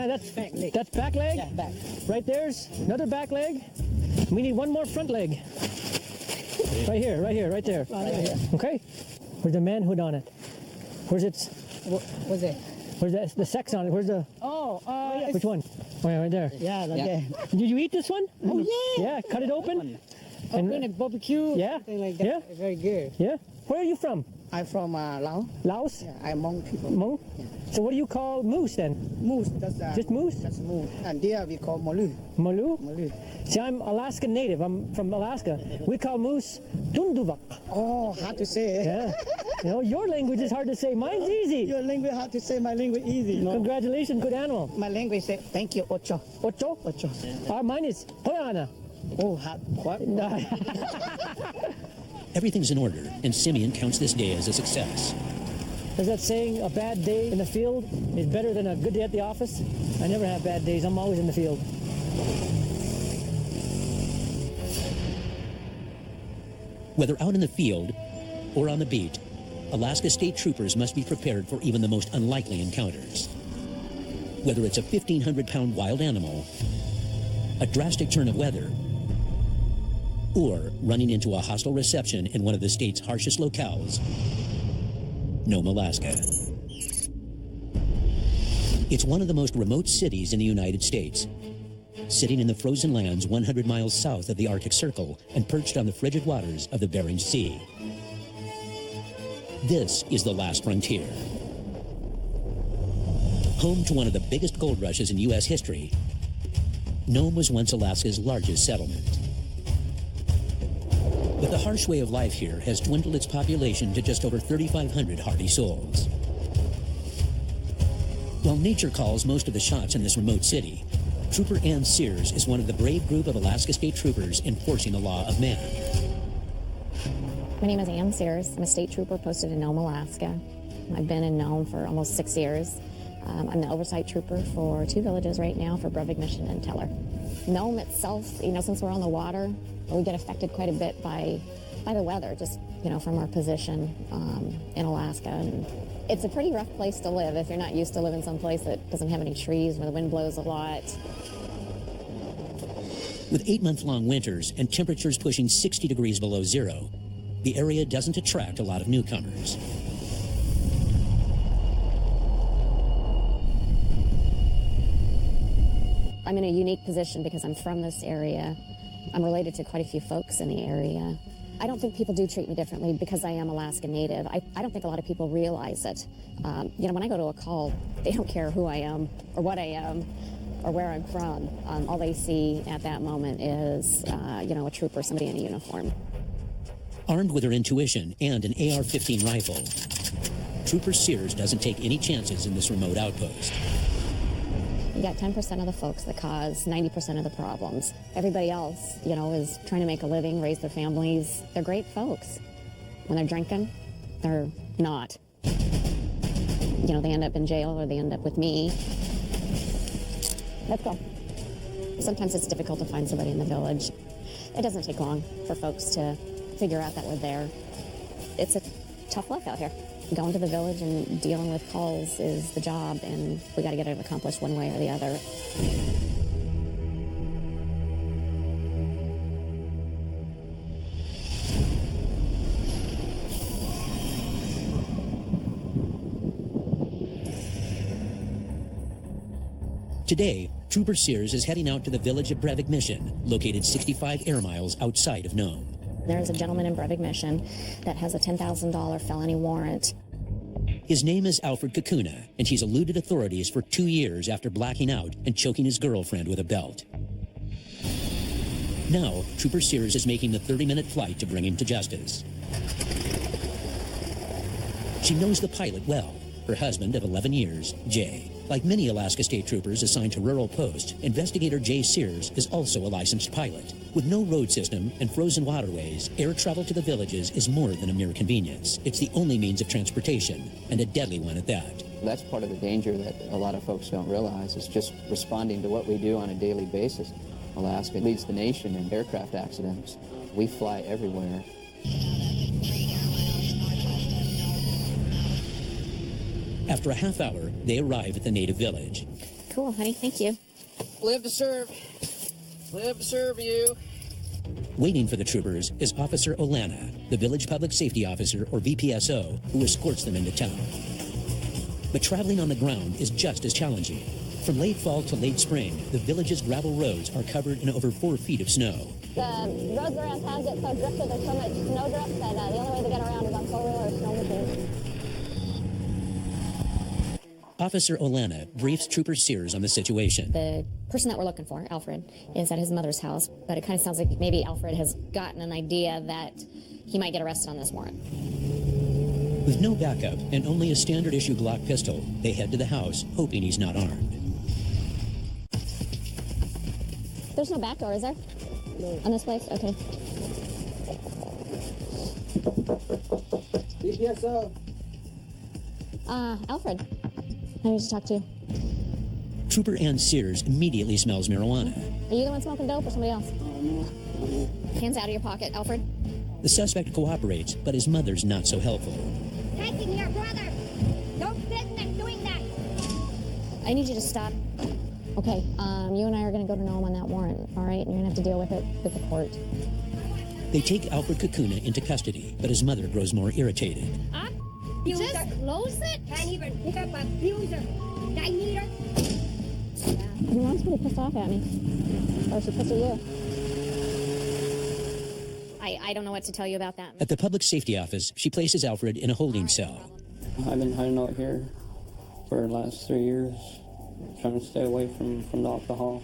that's back leg? Yeah, back. Right there's another back leg. We need one more front leg. Right here, right there. Okay? Where's the manhood on it? Where's its... What's it? Where's the sex on it? Where's the... Which one? Right there. Yeah, okay. Did you eat this one? Oh, yeah. Yeah, cut it open. And like barbecue, yeah, something like that. Yeah. Very good. Yeah. Where are you from? I'm from Laos. Laos? Yeah, I'm Hmong people. Hmong? Yeah. So what do you call moose then? Moose. That's just moose? That's moose. And there we call malu. Malu? Malu. See, I'm Alaskan native. I'm from Alaska. We call moose dunduvak. Oh, hard to say. Yeah. You know, your language is hard to say. Mine's easy. Your language hard to say. My language easy. No? Congratulations, good animal. My language say thank you, ocho. Ocho? Ocho. Mine is hoyana. Oh, hot. What? Everything's in order, and Simeon counts this day as a success. Is that saying a bad day in the field is better than a good day at the office? I never have bad days. I'm always in the field. Whether out in the field or on the beat, Alaska State Troopers must be prepared for even the most unlikely encounters. Whether it's a 1,500-pound wild animal, a drastic turn of weather, or running into a hostile reception in one of the state's harshest locales, Nome, Alaska. It's one of the most remote cities in the United States, sitting in the frozen lands 100 miles south of the Arctic Circle and perched on the frigid waters of the Bering Sea. This is the last frontier. Home to one of the biggest gold rushes in U.S. history, Nome was once Alaska's largest settlement. But the harsh way of life here has dwindled its population to just over 3,500 hardy souls. While nature calls most of the shots in this remote city, Trooper Ann Sears is one of the brave group of Alaska State Troopers enforcing the law of man. My name is Ann Sears. I'm a state trooper posted in Nome, Alaska. I've been in Nome for almost 6 years. I'm the oversight trooper for 2 villages right now for Breivik Mission and Teller. Nome itself, since we're on the water, we get affected quite a bit by the weather, just, from our position in Alaska. And it's a pretty rough place to live if you're not used to living someplace that doesn't have any trees, where the wind blows a lot. With 8-month-long winters and temperatures pushing 60 degrees below zero, the area doesn't attract a lot of newcomers. I'm in a unique position because I'm from this area. I'm related to quite a few folks in the area. I don't think people do treat me differently because I am Alaska Native. I don't think a lot of people realize it. When I go to a call, they don't care who I am or what I am or where I'm from. All they see at that moment is, a trooper, somebody in a uniform. Armed with her intuition and an AR-15 rifle, Trooper Sears doesn't take any chances in this remote outpost. You got 10% of the folks that cause 90% of the problems. Everybody else, is trying to make a living, raise their families. They're great folks. When they're drinking, they're not. They end up in jail or they end up with me. Let's go. Sometimes it's difficult to find somebody in the village. It doesn't take long for folks to figure out that we're there. It's a tough life out here. Going to the village and dealing with calls is the job, and we got to get it accomplished one way or the other. Today, Trooper Sears is heading out to the village of Breivik Mission, located 65 air miles outside of Nome. There's a gentleman in Breivik Mission that has a $10,000 felony warrant. His name is Alfred Kakuna, and he's eluded authorities for 2 years after blacking out and choking his girlfriend with a belt. Now, Trooper Sears is making the 30-minute flight to bring him to justice. She knows the pilot well, her husband of 11 years, Jay. Like many Alaska State Troopers assigned to rural posts, Investigator Jay Sears is also a licensed pilot. With no road system and frozen waterways, air travel to the villages is more than a mere convenience. It's the only means of transportation, and a deadly one at that. That's part of the danger that a lot of folks don't realize, is just responding to what we do on a daily basis. Alaska leads the nation in aircraft accidents. We fly everywhere. After a half hour, they arrive at the native village. Cool, honey, thank you. Live to serve. Live to serve you. Waiting for the troopers is Officer Olana, the village public safety officer, or VPSO, who escorts them into town. But traveling on the ground is just as challenging. From late fall to late spring, the village's gravel roads are covered in over 4 feet of snow. The roads around town get so drifted, there's so much snowdrift that the only way to get around is on four-wheeler or snow machines. Officer Olana briefs Trooper Sears on the situation. The person that we're looking for, Alfred, is at his mother's house, but it kind of sounds like maybe Alfred has gotten an idea that he might get arrested on this warrant. With no backup and only a standard issue Glock pistol, they head to the house, hoping he's not armed. There's no back door, is there? No. On this place? Okay. DPSO. Alfred. I need to talk to you. Trooper Ann Sears immediately smells marijuana. Are you the one smoking dope or somebody else? Hands out of your pocket, Alfred. The suspect cooperates, but his mother's not so helpful. Taking your brother! No business doing that! I need you to stop. Okay, you and I are going to go to Nome on that warrant, all right? And you're going to have to deal with it with the court. They take Alfred Kakuna into custody, but his mother grows more irritated. Just close it! Can't even pick up a abuser! I need her! Your mom's pretty pissed off at me. Or is she pissed at you? I don't know what to tell you about that. At the public safety office, she places Alfred in a holding cell. I've been hiding out here for the last 3 years, trying to stay away from the alcohol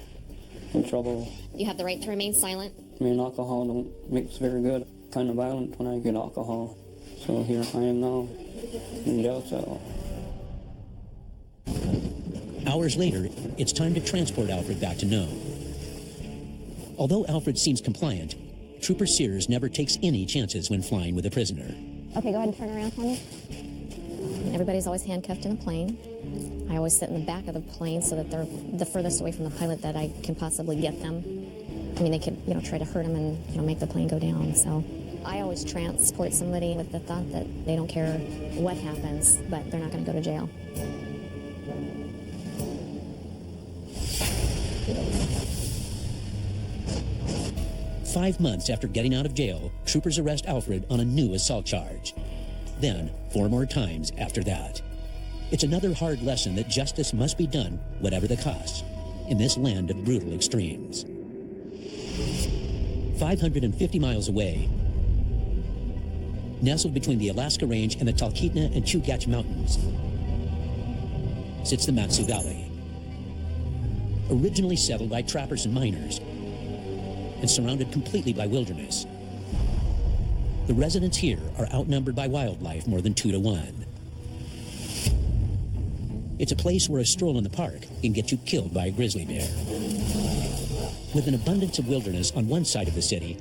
and trouble. You have the right to remain silent. I mean, alcohol don't makes very good. Kind of violent when I get alcohol. So here I am now in jail cell. Hours later, it's time to transport Alfred back to Nome. Although Alfred seems compliant, Trooper Sears never takes any chances when flying with a prisoner. Okay, go ahead and turn around for me. Everybody's always handcuffed in the plane. I always sit in the back of the plane so that they're the furthest away from the pilot that I can possibly get them. I mean, they could, try to hurt them and, make the plane go down. So I always transport somebody with the thought that they don't care what happens, but they're not going to go to jail. Five months after getting out of jail, troopers arrest Alfred on a new assault charge. Then, 4 more times after that. It's another hard lesson that justice must be done, whatever the cost, in this land of brutal extremes. 550 miles away, nestled between the Alaska Range and the Talkeetna and Chugach Mountains, sits the Matsu Valley. Originally settled by trappers and miners, and surrounded completely by wilderness, the residents here are outnumbered by wildlife more than 2 to 1. It's a place where a stroll in the park can get you killed by a grizzly bear. With an abundance of wilderness on one side of the city,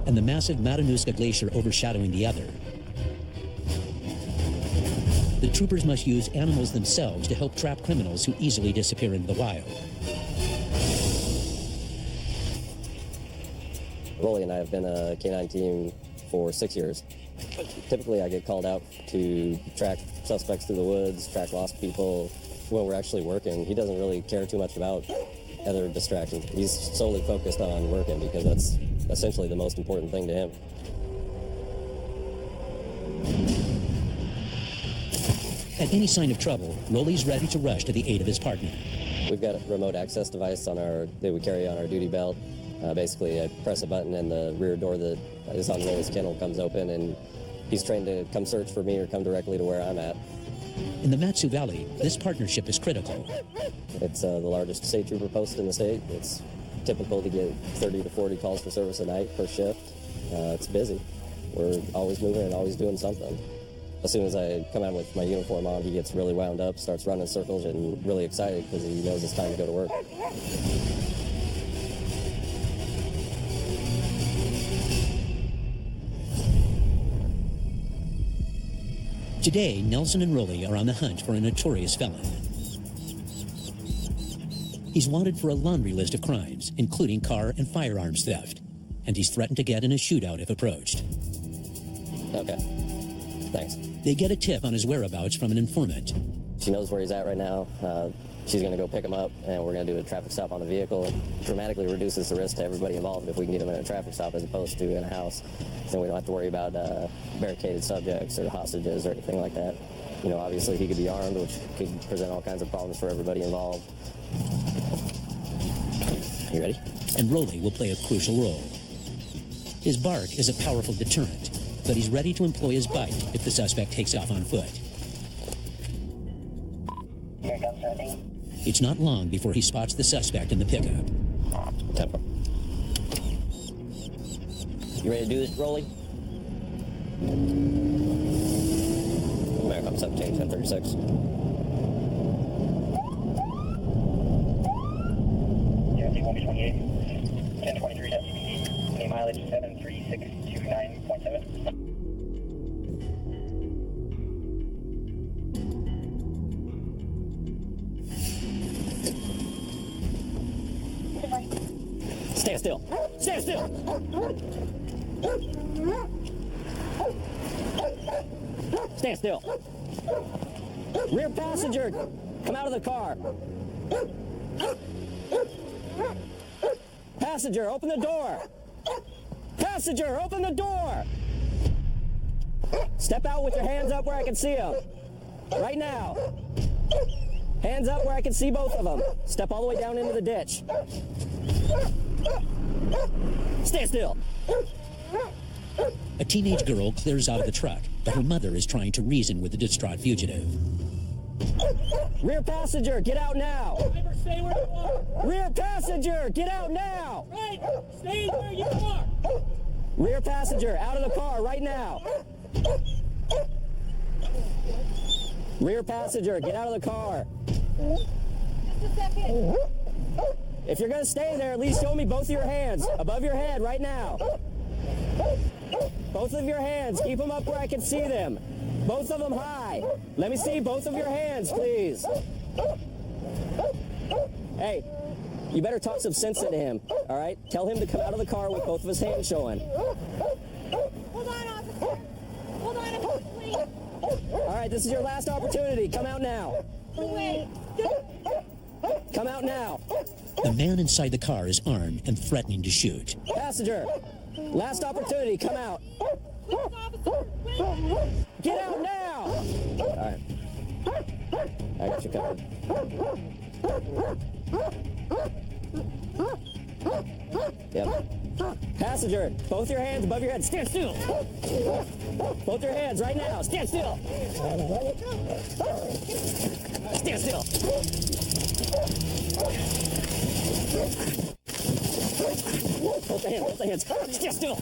and the massive Matanuska Glacier overshadowing the other, the troopers must use animals themselves to help trap criminals who easily disappear into the wild. Rolly and I have been a K-9 team for 6 years. Typically, I get called out to track suspects through the woods, track lost people. When we're actually working, he doesn't really care too much about other distractions. He's solely focused on working because that's essentially the most important thing to him. At any sign of trouble, Rolly's ready to rush to the aid of his partner. We've got a remote access device that we carry on our duty belt. Basically, I press a button and the rear door that is on Rolly's kennel comes open, and he's trained to come search for me or come directly to where I'm at. In the Matsu Valley, this partnership is critical. It's the largest state trooper post in the state. It's typical to get 30 to 40 calls for service a night per shift. It's busy. We're always moving and always doing something. As soon as I come out with my uniform on, he gets really wound up, starts running circles, and really excited because he knows it's time to go to work. Today, Nelson and Rolly are on the hunt for a notorious felon. He's wanted for a laundry list of crimes, including car and firearms theft, and he's threatened to get in a shootout if approached. Okay. Thanks. They get a tip on his whereabouts from an informant. She knows where he's at right now. She's going to go pick him up, and we're going to do a traffic stop on the vehicle. dramatically reduces the risk to everybody involved if we can get them in a traffic stop as opposed to in a house. Then we don't have to worry about barricaded subjects or hostages or anything like that. You know, obviously he could be armed, which could present all kinds of problems for everybody involved. You ready? And Rolly will play a crucial role. His bark is a powerful deterrent, but he's ready to employ his bite if the suspect takes off on foot. It's not long before he spots the suspect in the pickup. Tempo. You ready to do this, Rolly? American 17, 1036. Yeah, T1B28, 1023 WPD, mileage 73629.7. Stand still. Stand still. Stand still. Rear passenger, come out of the car. Passenger, open the door. Passenger, open the door. Step out with your hands up where I can see them. Right now. Hands up where I can see both of them. Step all the way down into the ditch. Stand still. A teenage girl clears out of the truck, but her mother is trying to reason with the distraught fugitive. Rear passenger, get out now. Driver, stay where you are. Rear passenger, get out now. Right, stay where you are. Rear passenger, out of the car right now. Rear passenger, get out of the car. Just a second. If you're gonna stay there, at least show me both of your hands above your head right now. Both of your hands, keep them up where I can see them. Both of them high. Let me see both of your hands, please. Hey, you better talk some sense into him, all right? Tell him to come out of the car with both of his hands showing. Hold on, officer. Hold on, officer, please. All right, this is your last opportunity. Come out now. Wait. Come out now. The man inside the car is armed and threatening to shoot. Passenger, last opportunity. Come out. Get out now. All right. I got you covered. Yep. Passenger, both your hands above your head. Stand still. Both your hands right now. Stand still. Stand still. Both the hands. Both the hands. Stand still.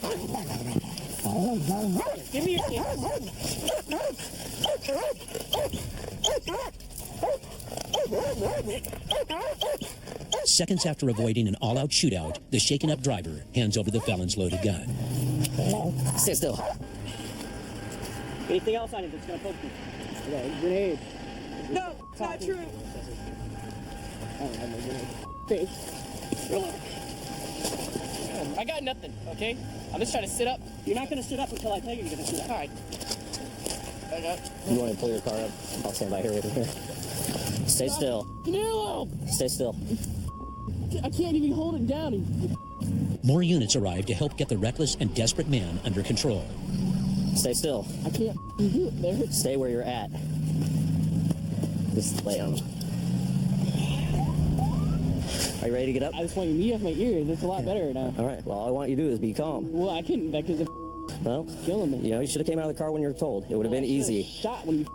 Give me your hands. Seconds after avoiding an all-out shootout, the shaken-up driver hands over the felon's loaded gun. Stand still. Anything else on it that's going to poke you? Yeah, grenade. No, it's not true. Face. I got nothing, okay? I'm just trying to sit up. You're not going to sit up until I tell you you're going to sit up. All right. You want to pull your car up? I'll stand by here with you here. Stay still. Canelo! Stay still. I can't even hold it down. More units arrive to help get the reckless and desperate man under control. Stay still. I can't do it there. Stay where you're at. Just lay on. Are you ready to get up? I just want your knee off my ear. That's a lot better now. All right. Well, all I want you to do is be calm. Well, I couldn't because of Well, killing me. you know, you should have came out of the car when you were told. It would have been easy. Shot when you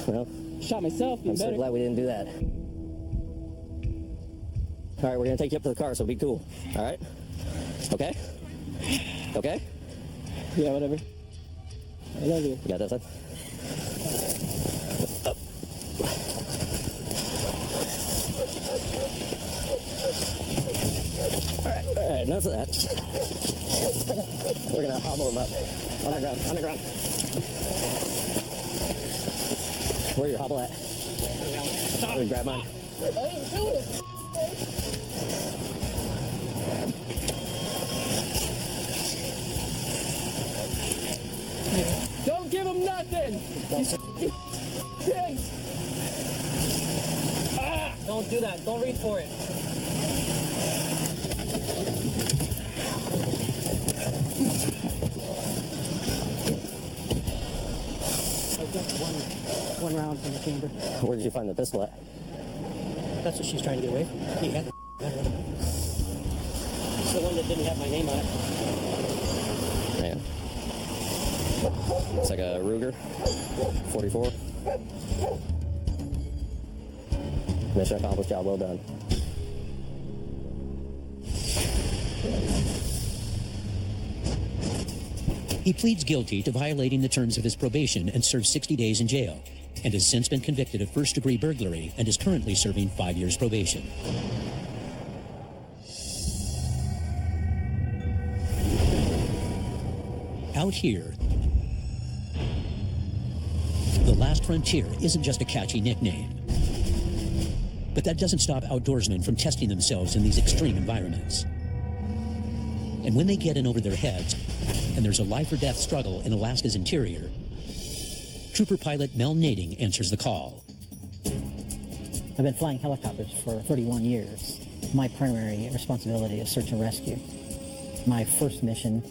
Well, shot myself. I'm so Better. glad we didn't do that. All right, we're going to take you up to the car, so be cool. All right? Okay? Okay? Yeah, whatever. I love you. You got that, son? Up. All right, enough of that. We're going to hobble him up. On the ground, on the ground. Where your hobble at? Let me grab mine. Don't give him nothing. Don't do that. Don't reach for it. I've got one round from the chamber. Where did you find the pistol at? That's what she's trying to get away from. He had the It's the one that didn't have my name on it. Man. It's like a Ruger 44. Mission accomplished, job well done. He pleads guilty to violating the terms of his probation and serves 60 days in jail, and has since been convicted of first-degree burglary and is currently serving 5 years probation. Out here, the Last Frontier isn't just a catchy nickname. But that doesn't stop outdoorsmen from testing themselves in these extreme environments. And when they get in over their heads, and there's a life-or-death struggle in Alaska's interior, Trooper Pilot Mel Nading answers the call. I've been flying helicopters for 31 years. My primary responsibility is search and rescue. My first mission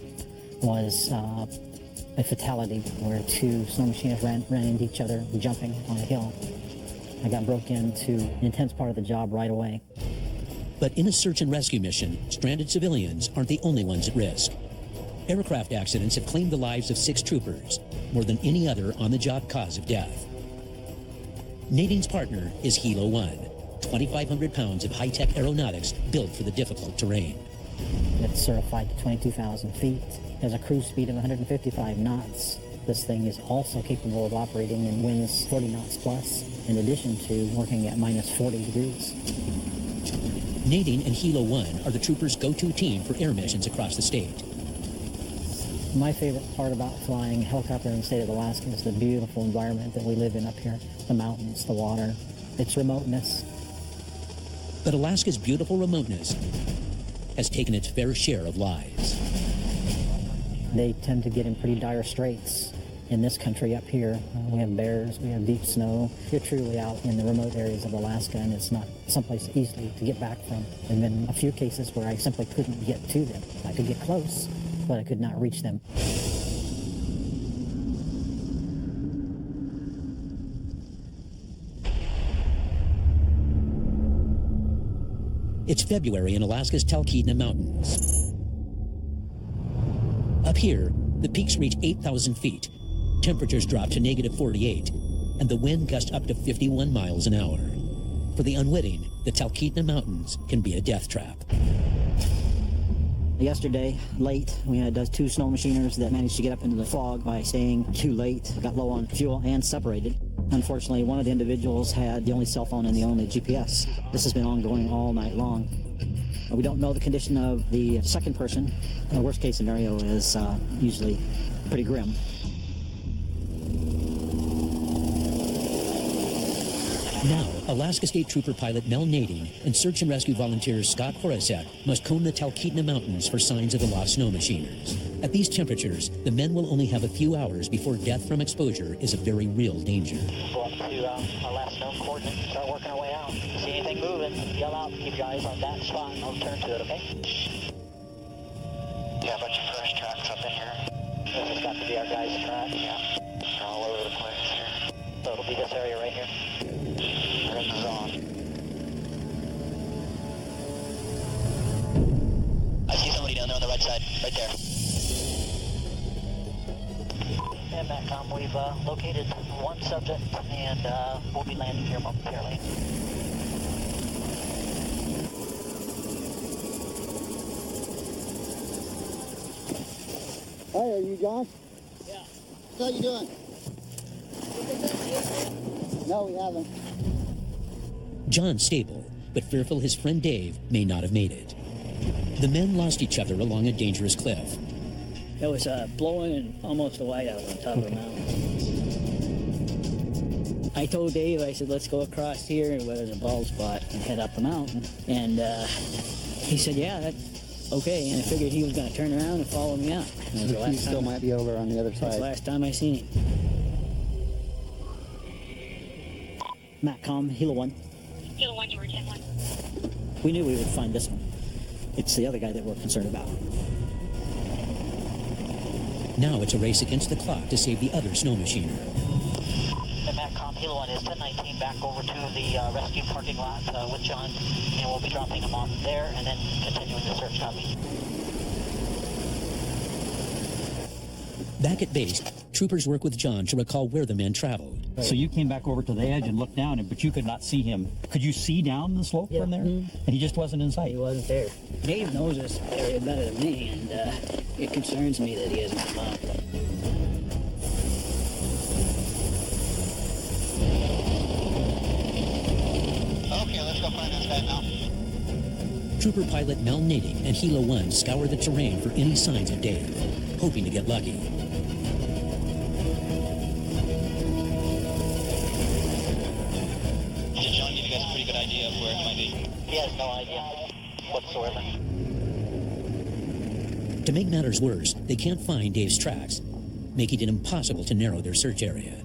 was a fatality where two snow machinists ran into each other jumping on a hill. I got broke into an intense part of the job right away. But in a search and rescue mission, stranded civilians aren't the only ones at risk. Aircraft accidents have claimed the lives of 6 troopers, more than any other on-the-job cause of death. Nading's partner is Hilo 1, 2,500 pounds of high-tech aeronautics built for the difficult terrain. It's certified to 22,000 feet. Has a cruise speed of 155 knots. This thing is also capable of operating in winds 40 knots plus, in addition to working at minus 40 degrees. Nading and Hilo 1 are the troopers' go-to team for air missions across the state. My favorite part about flying a helicopter in the state of Alaska is the beautiful environment that we live in up here. The mountains, the water, its remoteness. But Alaska's beautiful remoteness has taken its fair share of lives. They tend to get in pretty dire straits. In this country up here, we have bears, we have deep snow. You're truly out in the remote areas of Alaska, and it's not someplace easily to get back from. There have been a few cases where I simply couldn't get to them. I could get close, but I could not reach them. It's February in Alaska's Talkeetna Mountains. Up here, the peaks reach 8,000 feet. Temperatures drop to -48, and the wind gusts up to 51 miles an hour. For the unwitting, the Talkeetna Mountains can be a death trap. Yesterday, late, we had 2 snow machiners that managed to get up into the fog by staying too late, got low on fuel, and separated. Unfortunately, one of the individuals had the only cell phone and the only GPS. This has been ongoing all night long. We don't know the condition of the second person. The worst case scenario is usually pretty grim. Now, Alaska State Trooper Pilot Mel Nading and search and rescue volunteer Scott Horacek must comb the Talkeetna Mountains for signs of the lost snow machiners. At these temperatures, the men will only have a few hours before death from exposure is a very real danger. Go up to our last known coordinate, start working our way out. See anything moving, yell out, keep your eyes on that spot, and I'll turn to it, okay? Yeah, a bunch of fresh tracks up in here. This has got to be our guys' track. Yeah, they're all over the place here. So it'll be this area right here. This is on. I see somebody down there on the right side, right there. And Matcom, we've located one subject, and we'll be landing here momentarily. Hi, are you John? Yeah. How you doing? No, we haven't. John's stable, but fearful his friend Dave may not have made it. The men lost each other along a dangerous cliff. It was blowing and almost a whiteout on top of the mountain. I told Dave, I said, let's go across here where there's a bald spot and head up the mountain. And he said, yeah, that's okay. And I figured he was going to turn around and follow me out. He still might be over on the other That's side. the last time I seen him. Matcom, Hilo 1. Hilo 1, you were 10-1. We knew we would find this one. It's the other guy that we're concerned about. Now it's a race against the clock to save the other snow machiner. The MATCOM Hilo 1 is 1019 back over to the rescue parking lot with John, and we'll be dropping him off there and then continuing the search. Copy. Back at base, troopers work with John to recall where the men traveled. So you came back over to the edge and looked down, but you could not see him. Could you see down the slope from there? And he just wasn't in sight? He wasn't there. Dave knows this area better than me, and it concerns me that he hasn't come out. Okay, let's go find this guy now. Trooper pilot Mel Nading and Hilo 1 scour the terrain for any signs of Dave, hoping to get lucky. Did John give you guys a pretty good idea of where it might be? He has no idea whatsoever. To make matters worse, they can't find Dave's tracks, making it impossible to narrow their search area.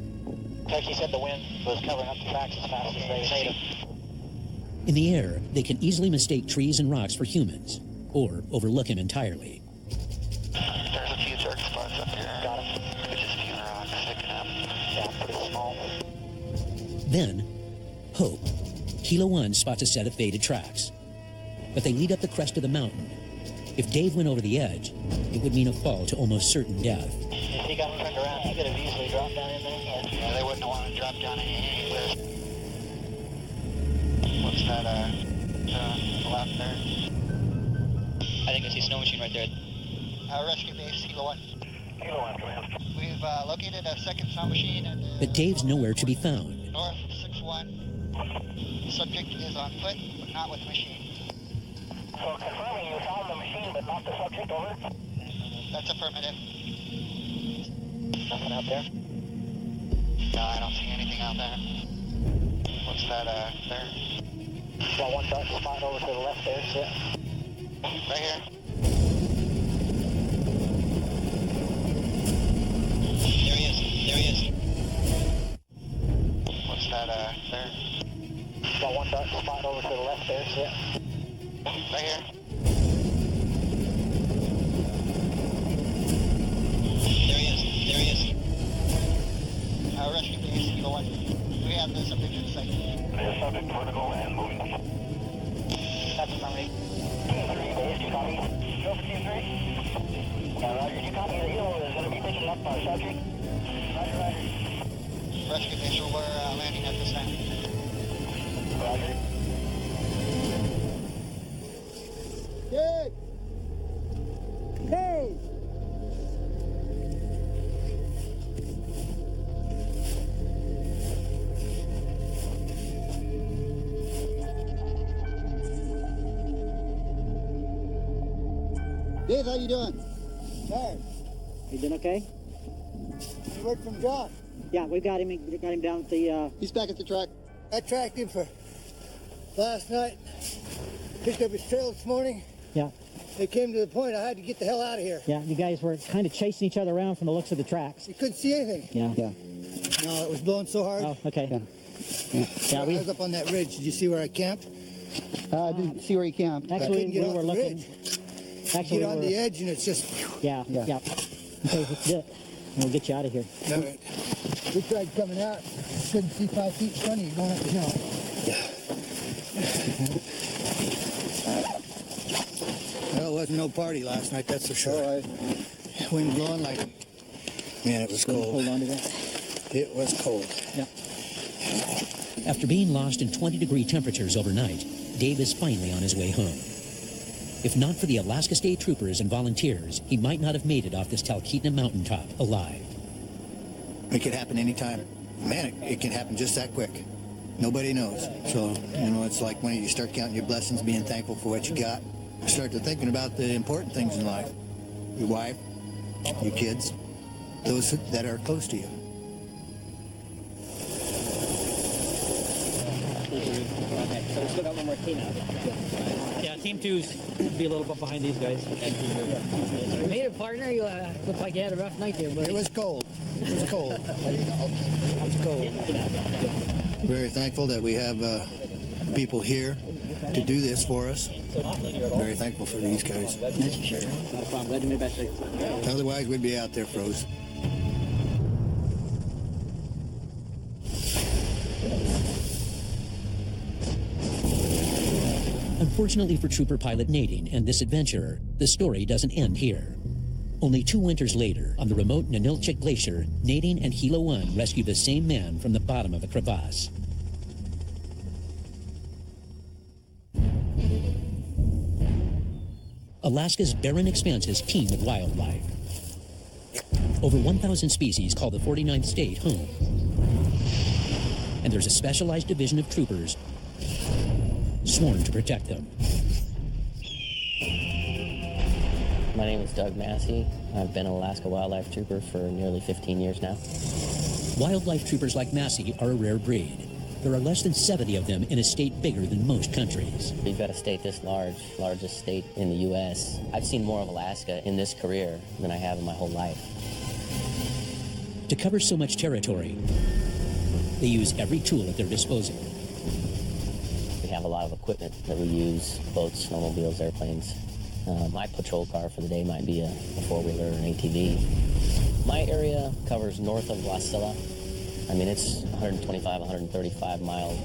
Like he said, the wind was covering up the tracks as fast as they made them. In the air, they can easily mistake trees and rocks for humans, or overlook him entirely. There's a few dark spots up here. Got him. It's just a few rocks sticking up. Yeah, pretty small. Then, hope. Hilo 1 spots a set of faded tracks. But they lead up the crest of the mountain. If Dave went over the edge, it would mean a fall to almost certain death. If he got turned around, he could have easily dropped down in there. Yeah, they wouldn't want to drop down anywhere. What's that, left there? I think I see a snow machine right there. Rescue base, Hilo 1. Hilo 1, command. We've located a second snow machine at But Dave's nowhere to be found. north 61. The subject is on foot, but not with machine. So confirming you found the machine, but not the subject, over? That's affirmative. Nothing out there? No, I don't see anything out there. What's that, there? Got one dark spot over to the left there, so right here. There he is. There he is. What's that, there? Got one dark spot over to the left there, so right here. There he is. There he is. Rescue base, Hilo 1. We have the subject in sight. The subject vertical and moving. That's affirmative. Team 3 base, do you copy? Go for Team 3. Roger, do you copy? The Hilo is going to be picking up our subject. Roger, roger. Rescue base, we're landing at this time. Roger. Dave! Dave! Dave, how you doing? Tired. You doing okay? You word from John? Yeah, we got him. Got him down at the. He's back at the track. I tracked him for last night. Picked up his trail this morning. Yeah. It came to the point I had to get the hell out of here. Yeah, you guys were kind of chasing each other around from the looks of the tracks. You couldn't see anything. Yeah. Yeah. No, it was blowing so hard. Oh, okay. Yeah, I was up on that ridge. Did you see where I camped? I didn't see where you camped. Actually, we were looking. Actually, get on the edge and it's just. Yeah. Okay, let's do it. And we'll get you out of here. All right. We tried coming out. Couldn't see 5 feet in front of you going up the hill. Well, it wasn't no party last night, that's for sure. Wind blowing like, man, it was cold. Hold on to that. It was cold. Yeah. After being lost in 20-degree temperatures overnight, Dave is finally on his way home. If not for the Alaska State Troopers and volunteers, he might not have made it off this Talkeetna mountaintop alive. It could happen anytime. Man, it can happen just that quick. Nobody knows. So, you know, it's like when you start counting your blessings, being thankful for what you got. Start to thinking about the important things in life. Your wife, your kids, those that are close to you. So we still got one more team out. Yeah, Team 2's be a little bit behind these guys. You made it, partner. You looked like you had a rough night there, buddy. It was cold. It was cold. It was cold. Very thankful that we have people here to do this for us. Very thankful for these guys. That's for sure. No problem. Glad you made it back. Otherwise, we'd be out there froze. Unfortunately for Trooper Pilot Nadine and this adventurer, the story doesn't end here. Only 2 winters later, on the remote Ninilchik Glacier, Nadine and Hilo 1 rescue the same man from the bottom of a crevasse. Alaska's barren expanses teem with wildlife. Over 1,000 species call the 49th state home. And there's a specialized division of troopers sworn to protect them. My name is Doug Massey. I've been an Alaska Wildlife Trooper for nearly 15 years now. Wildlife troopers like Massey are a rare breed. There are less than 70 of them in a state bigger than most countries. We've got a state this large, largest state in the U.S. I've seen more of Alaska in this career than I have in my whole life. To cover so much territory, they use every tool at their disposal. We have a lot of equipment that we use, boats, snowmobiles, airplanes. My patrol car for the day might be a four-wheeler or an ATV. My area covers north of Wasilla. I mean, it's 125, 135 miles.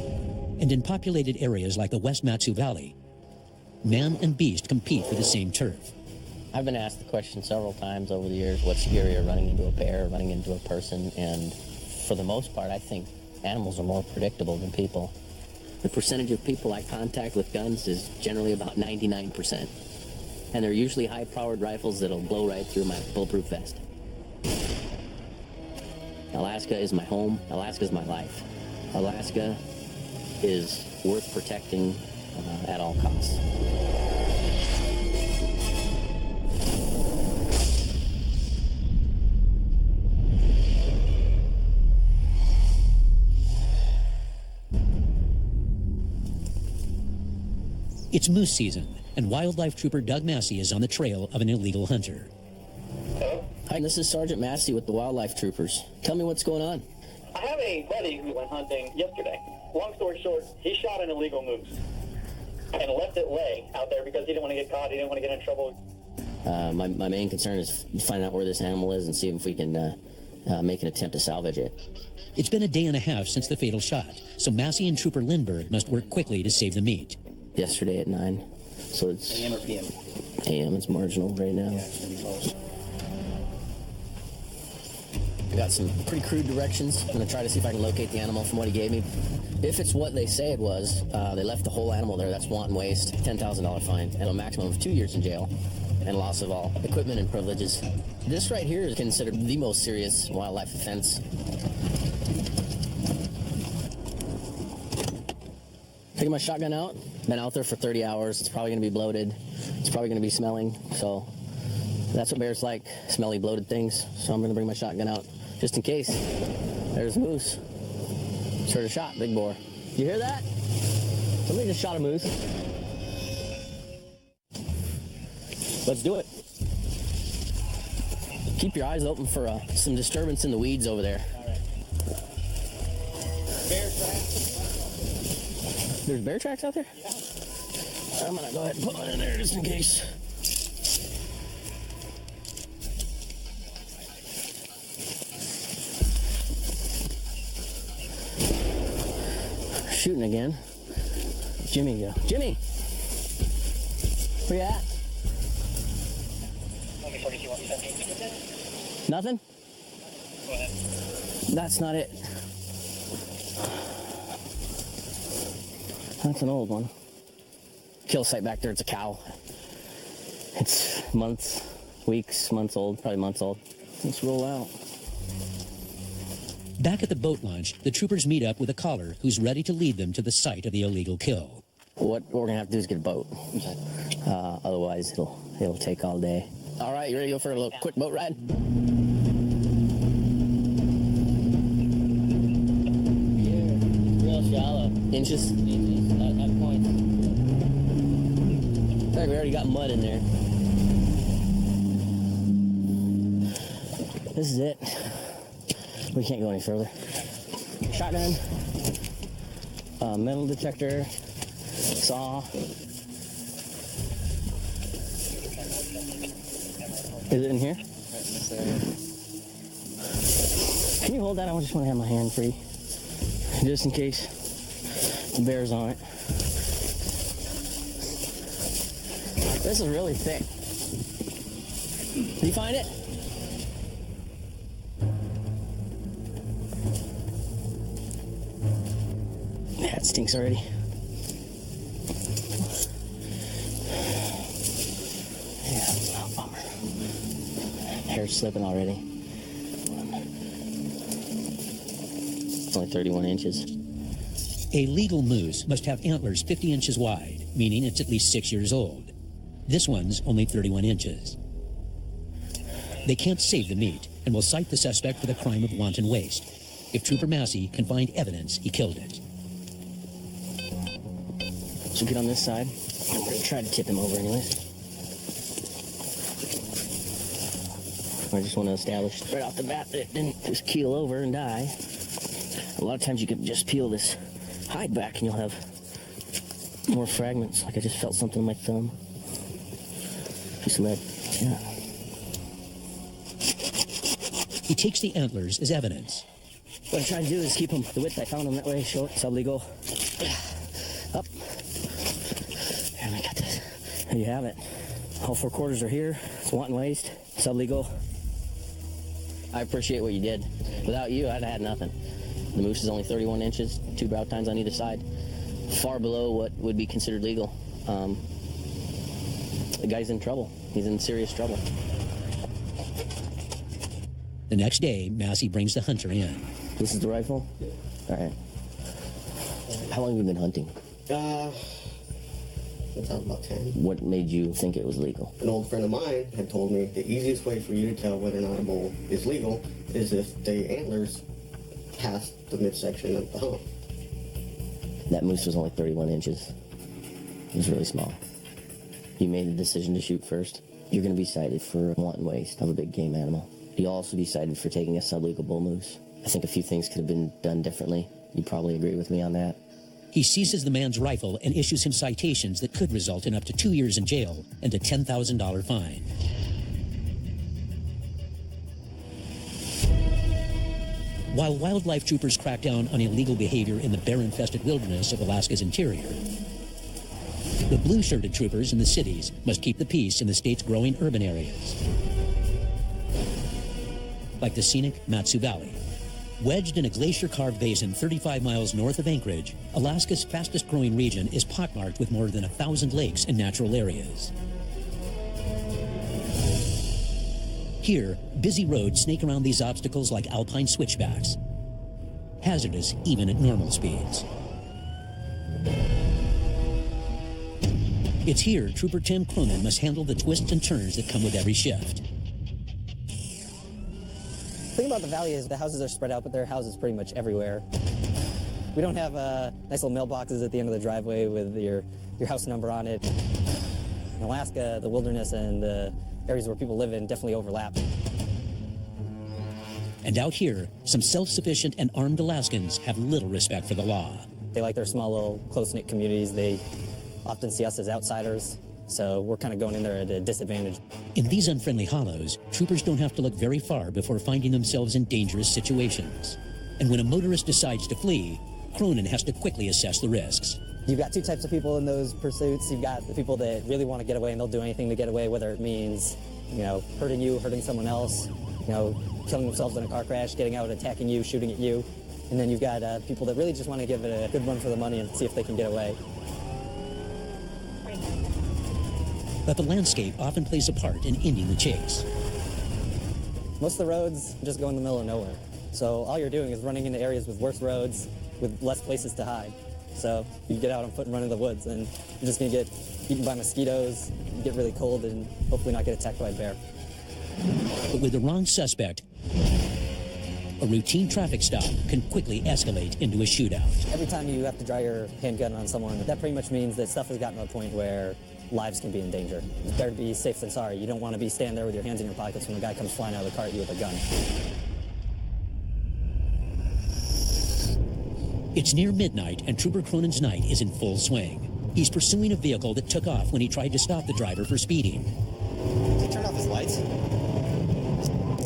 And in populated areas like the West Matsu Valley, man and beast compete for the same turf. I've been asked the question several times over the years, what's scarier, running into a bear, running into a person? And for the most part, I think animals are more predictable than people. The percentage of people I contact with guns is generally about 99%. And they're usually high-powered rifles that'll blow right through my bulletproof vest. Alaska is my home. Alaska is my life. Alaska is worth protecting at all costs. It's moose season, and wildlife trooper Doug Massey is on the trail of an illegal hunter. Hi, this is Sergeant Massey with the Wildlife Troopers. Tell me what's going on. I have a buddy who went hunting yesterday. Long story short, he shot an illegal moose and left it lay out there because he didn't want to get caught, he didn't want to get in trouble. My main concern is find out where this animal is and see if we can make an attempt to salvage it. It's been a day and a half since the fatal shot, so Massey and Trooper Lindbergh must work quickly to save the meat. Yesterday at 9, so it's... AM or PM? AM, it's marginal right now. Yeah, it's going to be close. I got some pretty crude directions. I'm going to try to see if I can locate the animal from what he gave me. If it's what they say it was, they left the whole animal there. That's wanton waste, $10,000 fine, and a maximum of 2 years in jail, and loss of all equipment and privileges. This right here is considered the most serious wildlife offense. Taking my shotgun out. Been out there for 30 hours. It's probably going to be bloated. It's probably going to be smelling. So that's what bears like, smelly, bloated things. So I'm going to bring my shotgun out just in case. There's a moose. Just heard a shot, big bore. You hear that? Somebody just shot a moose. Let's do it. Keep your eyes open for some disturbance in the weeds over there. All right. Bear tracks. There's bear tracks out there? Yeah. I'm gonna go ahead and put one in there just in case. Shooting again. Jimmy, go. Jimmy! Where you at? Nothing? Go ahead. That's not it. That's an old one. Kill site back there, it's a cow. It's months, weeks, months old, probably months old. Let's roll out. Back at the boat launch, the troopers meet up with a caller who's ready to lead them to the site of the illegal kill. What we're gonna have to do is get a boat. Otherwise, it'll take all day. All right, you ready to go for a little quick boat ride? Real shallow. Inches? At points. I think we already got mud in there. This is it. We can't go any further. Shotgun, metal detector, saw. Is it in here? Can you hold that? I just want to have my hand free, just in case the bear's on it. This is really thick. Did you find it? Yeah, it stinks already. Yeah, oh, bummer. Hair's slipping already. It's only 31 inches. A legal moose must have antlers 50 inches wide, meaning it's at least 6 years old. This one's only 31 inches. They can't save the meat and will cite the suspect for the crime of wanton waste if Trooper Massey can find evidence he killed it. So get on this side. I'm going to try to tip him over anyways. I just want to establish right off the bat that it didn't just keel over and die. A lot of times you can just peel this hide back and you'll have more fragments. Like I just felt something in my thumb. Piece of lead. Yeah. He takes the antlers as evidence. What I try to do is keep them the width I found them that way, short, sublegal. Up. And I got this. There you have it. All 4 quarters are here. It's wanton waste, sublegal. I appreciate what you did. Without you, I'd have had nothing. The moose is only 31 inches, 2 brow tines on either side. Far below what would be considered legal. The guy's in trouble. He's in serious trouble. The next day, Massey brings the hunter in. This is the rifle? All right. How long have you been hunting? Since I was about 10. What made you think it was legal? An old friend of mine had told me the easiest way for you to tell whether or not a bull is legal is if the antlers pass the midsection of the hump. That moose was only 31 inches. It was really small. You made the decision to shoot first. You're going to be cited for wanton waste of a big game animal. You'll also be cited for taking a sublegal bull moose. I think a few things could have been done differently. You probably agree with me on that. He seizes the man's rifle and issues him citations that could result in up to 2 years in jail and a $10,000 fine. While wildlife troopers crack down on illegal behavior in the bear-infested wilderness of Alaska's interior, the blue-shirted troopers in the cities must keep the peace in the state's growing urban areas, like the scenic Matsu Valley. Wedged in a glacier-carved basin 35 miles north of Anchorage, Alaska's fastest-growing region is pockmarked with more than 1,000 lakes and natural areas. Here, busy roads snake around these obstacles like alpine switchbacks, hazardous even at normal speeds. It's here Trooper Tim Cronin must handle the twists and turns that come with every shift. The thing about the valley is the houses are spread out, but there are houses pretty much everywhere. We don't have nice little mailboxes at the end of the driveway with your house number on it. In Alaska, the wilderness and the areas where people live in definitely overlap. And out here, some self-sufficient and armed Alaskans have little respect for the law. They like their small little close-knit communities. They often see us as outsiders, so we're kind of going in there at a disadvantage. In these unfriendly hollows, troopers don't have to look very far before finding themselves in dangerous situations. And when a motorist decides to flee, Cronin has to quickly assess the risks. You've got 2 types of people in those pursuits. You've got the people that really want to get away and they'll do anything to get away, whether it means, hurting you, hurting someone else, killing themselves in a car crash, getting out, attacking you, shooting at you. And then you've got people that really just want to give it a good run for the money and see if they can get away. But the landscape often plays a part in ending the chase. Most of the roads just go in the middle of nowhere. So all you're doing is running into areas with worse roads, with less places to hide. So you get out on foot and run in the woods, and you're just going to get eaten by mosquitoes, get really cold, and hopefully not get attacked by a bear. But with the wrong suspect, a routine traffic stop can quickly escalate into a shootout. Every time you have to draw your handgun on someone, that pretty much means that stuff has gotten to a point where lives can be in danger. It's better to be safe than sorry. You don't want to be standing there with your hands in your pockets when a guy comes flying out of the car at you with a gun. It's near midnight, and Trooper Cronin's night is in full swing. He's pursuing a vehicle that took off when he tried to stop the driver for speeding. He turned off his lights.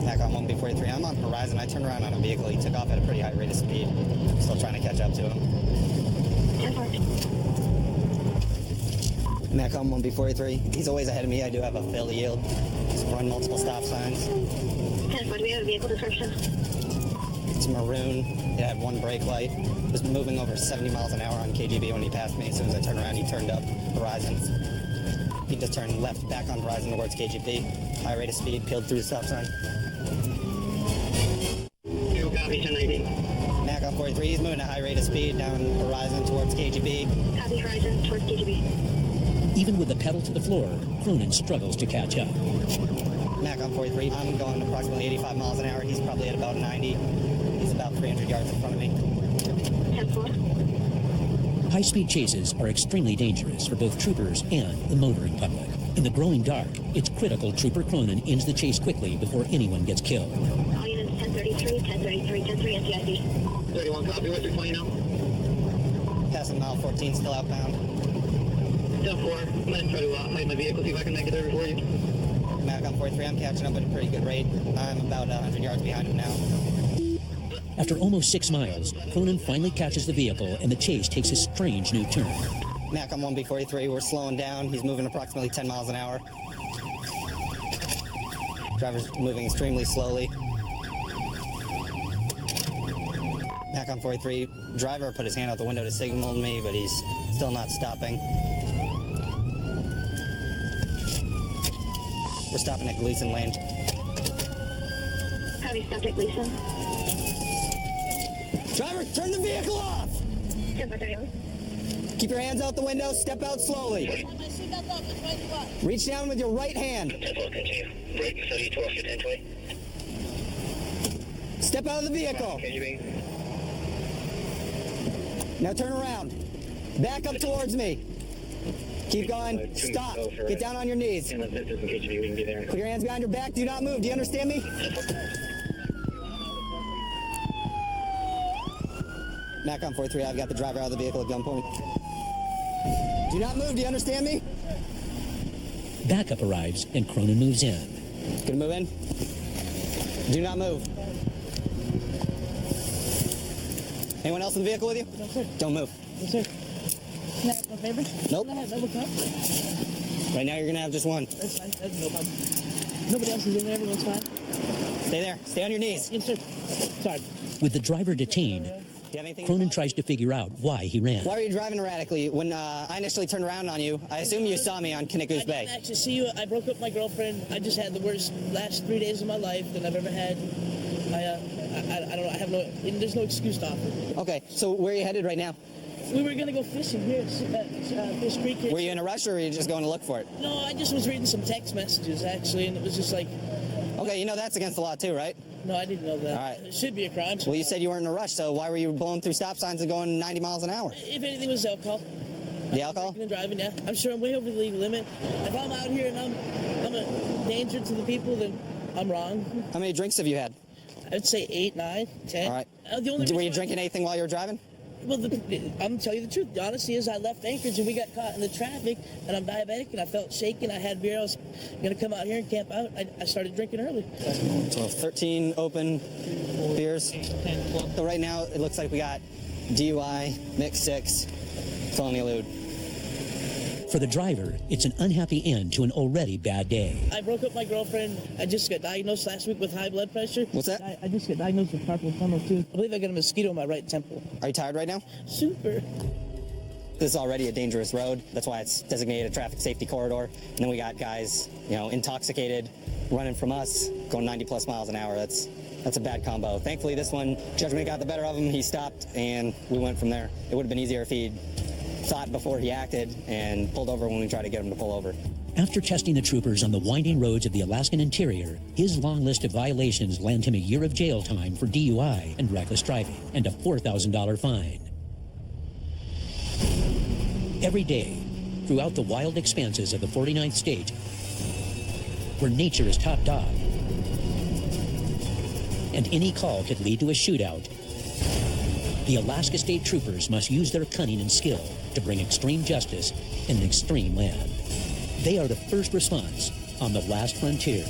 Back on 1B43. I'm on Horizon. I turned around on a vehicle. He took off at a pretty high rate of speed. Still trying to catch up to him. Back on 1B43. He's always ahead of me. I do have a failed yield. Just run multiple stop signs. 10-4, do we have a vehicle description? It's maroon. It had one brake light. It was moving over 70 miles an hour on KGB when he passed me. As soon as I turned around, he turned up Horizon. He just turned left back on Horizon towards KGB. High rate of speed, peeled through the stop sign. Copy, 1019. Mac on 43, he's moving at a high rate of speed down Horizon towards KGB. Copy, Horizon towards KGB. Even with the pedal to the floor, Cronin struggles to catch up. Mac on 43, I'm going approximately 85 miles an hour. He's probably at about 90. He's about 300 yards in front of me. 10-4. High-speed chases are extremely dangerous for both troopers and the motoring public. In the growing dark, it's critical Trooper Cronin ends the chase quickly before anyone gets killed. All units 1033, 1033, 10-3, NCIC. 31, copy, what's your point now? Passing mile 14, still outbound. 10-4, I'm going to try to hide my vehicle, see if I can make it there before you. Mac on 43, I'm catching up at a pretty good rate. I'm about 100 yards behind him now. After almost 6 miles, Cronin finally catches the vehicle and the chase takes a strange new turn. Mac on 1B43, we're slowing down. He's moving approximately 10 miles an hour. Driver's moving extremely slowly. Mac on 43, driver put his hand out the window to signal me, but he's still not stopping. We're stopping at Gleason Lane. Have you stopped at Gleason? Driver, turn the vehicle off! 10-4, Keep your hands out the window, step out slowly. Reach down with your right hand. 10-4, continue. Brake, 30-12, 10-20. Step out of the vehicle. Now turn around. Back up towards me. Keep going. Stop. Get down on your knees. Put your hands behind your back. Do not move. Do you understand me? Mac on 43, I've got the driver out of the vehicle at gunpoint. Do not move. Do you understand me? Backup arrives and Cronin moves in. Gonna move in. Do not move. Anyone else in the vehicle with you? No, sir. Don't move. No, sir. Can I have my favor? Nope. Can I have double cup? Right now you're gonna have just one. That's fine. That's no problem. Nobody else is in there. Everyone's fine. Stay there. Stay on your knees. Yes, sir. Sorry. With the driver detained, Cronin tries to figure out why he ran. Why were you driving erratically? When I initially turned around on you, I assume you saw me on Kinnicoos Bay. I didn't actually see you. I broke up with my girlfriend. I just had the worst last 3 days of my life that I've ever had. I don't know. I have no. There's no excuse to offer. Okay, so where are you headed right now? We were gonna go fishing here at Fish Creek. Here. Were you in a rush or were you just going to look for it? No, I just was reading some text messages actually, and it was just like. Okay, you know that's against the law too, right? No, I didn't know that. All right. It should be a crime. Well, you said you weren't in a rush, so why were you blowing through stop signs and going 90 miles an hour? If anything, it was alcohol. The alcohol? And driving, yeah. I'm sure I'm way over the legal limit. If I'm out here and I'm a danger to the people, then I'm wrong. How many drinks have you had? I'd say 8, 9, 10. All right. The Were you drinking anything while you were driving? Well, I'm going to tell you the truth. The honesty is I left Anchorage and we got caught in the traffic, and I'm diabetic, and I felt shaky, and I had beer. I was going to come out here and camp out. I started drinking early. So 13 open beers. So right now, it looks like we got DUI, mixed 6, felony elude. For the driver, it's an unhappy end to an already bad day. I broke up with my girlfriend. I just got diagnosed last week with high blood pressure. What's that? I just got diagnosed with carpal tunnel, too. I believe I got a mosquito in my right temple. Are you tired right now? Super. This is already a dangerous road. That's why it's designated a traffic safety corridor. And then we got guys, intoxicated, running from us, going 90 plus miles an hour. That's a bad combo. Thankfully, this one, judgment got the better of him. He stopped, and we went from there. It would have been easier if he'd thought before he acted and pulled over when we tried to get him to pull over. After testing the troopers on the winding roads of the Alaskan interior, his long list of violations land him a year of jail time for DUI and reckless driving and a $4,000 fine. Every day, throughout the wild expanses of the 49th state, where nature is top dog, and any call could lead to a shootout, The Alaska State Troopers must use their cunning and skill to bring extreme justice in an extreme land. They are the first response on the last frontier.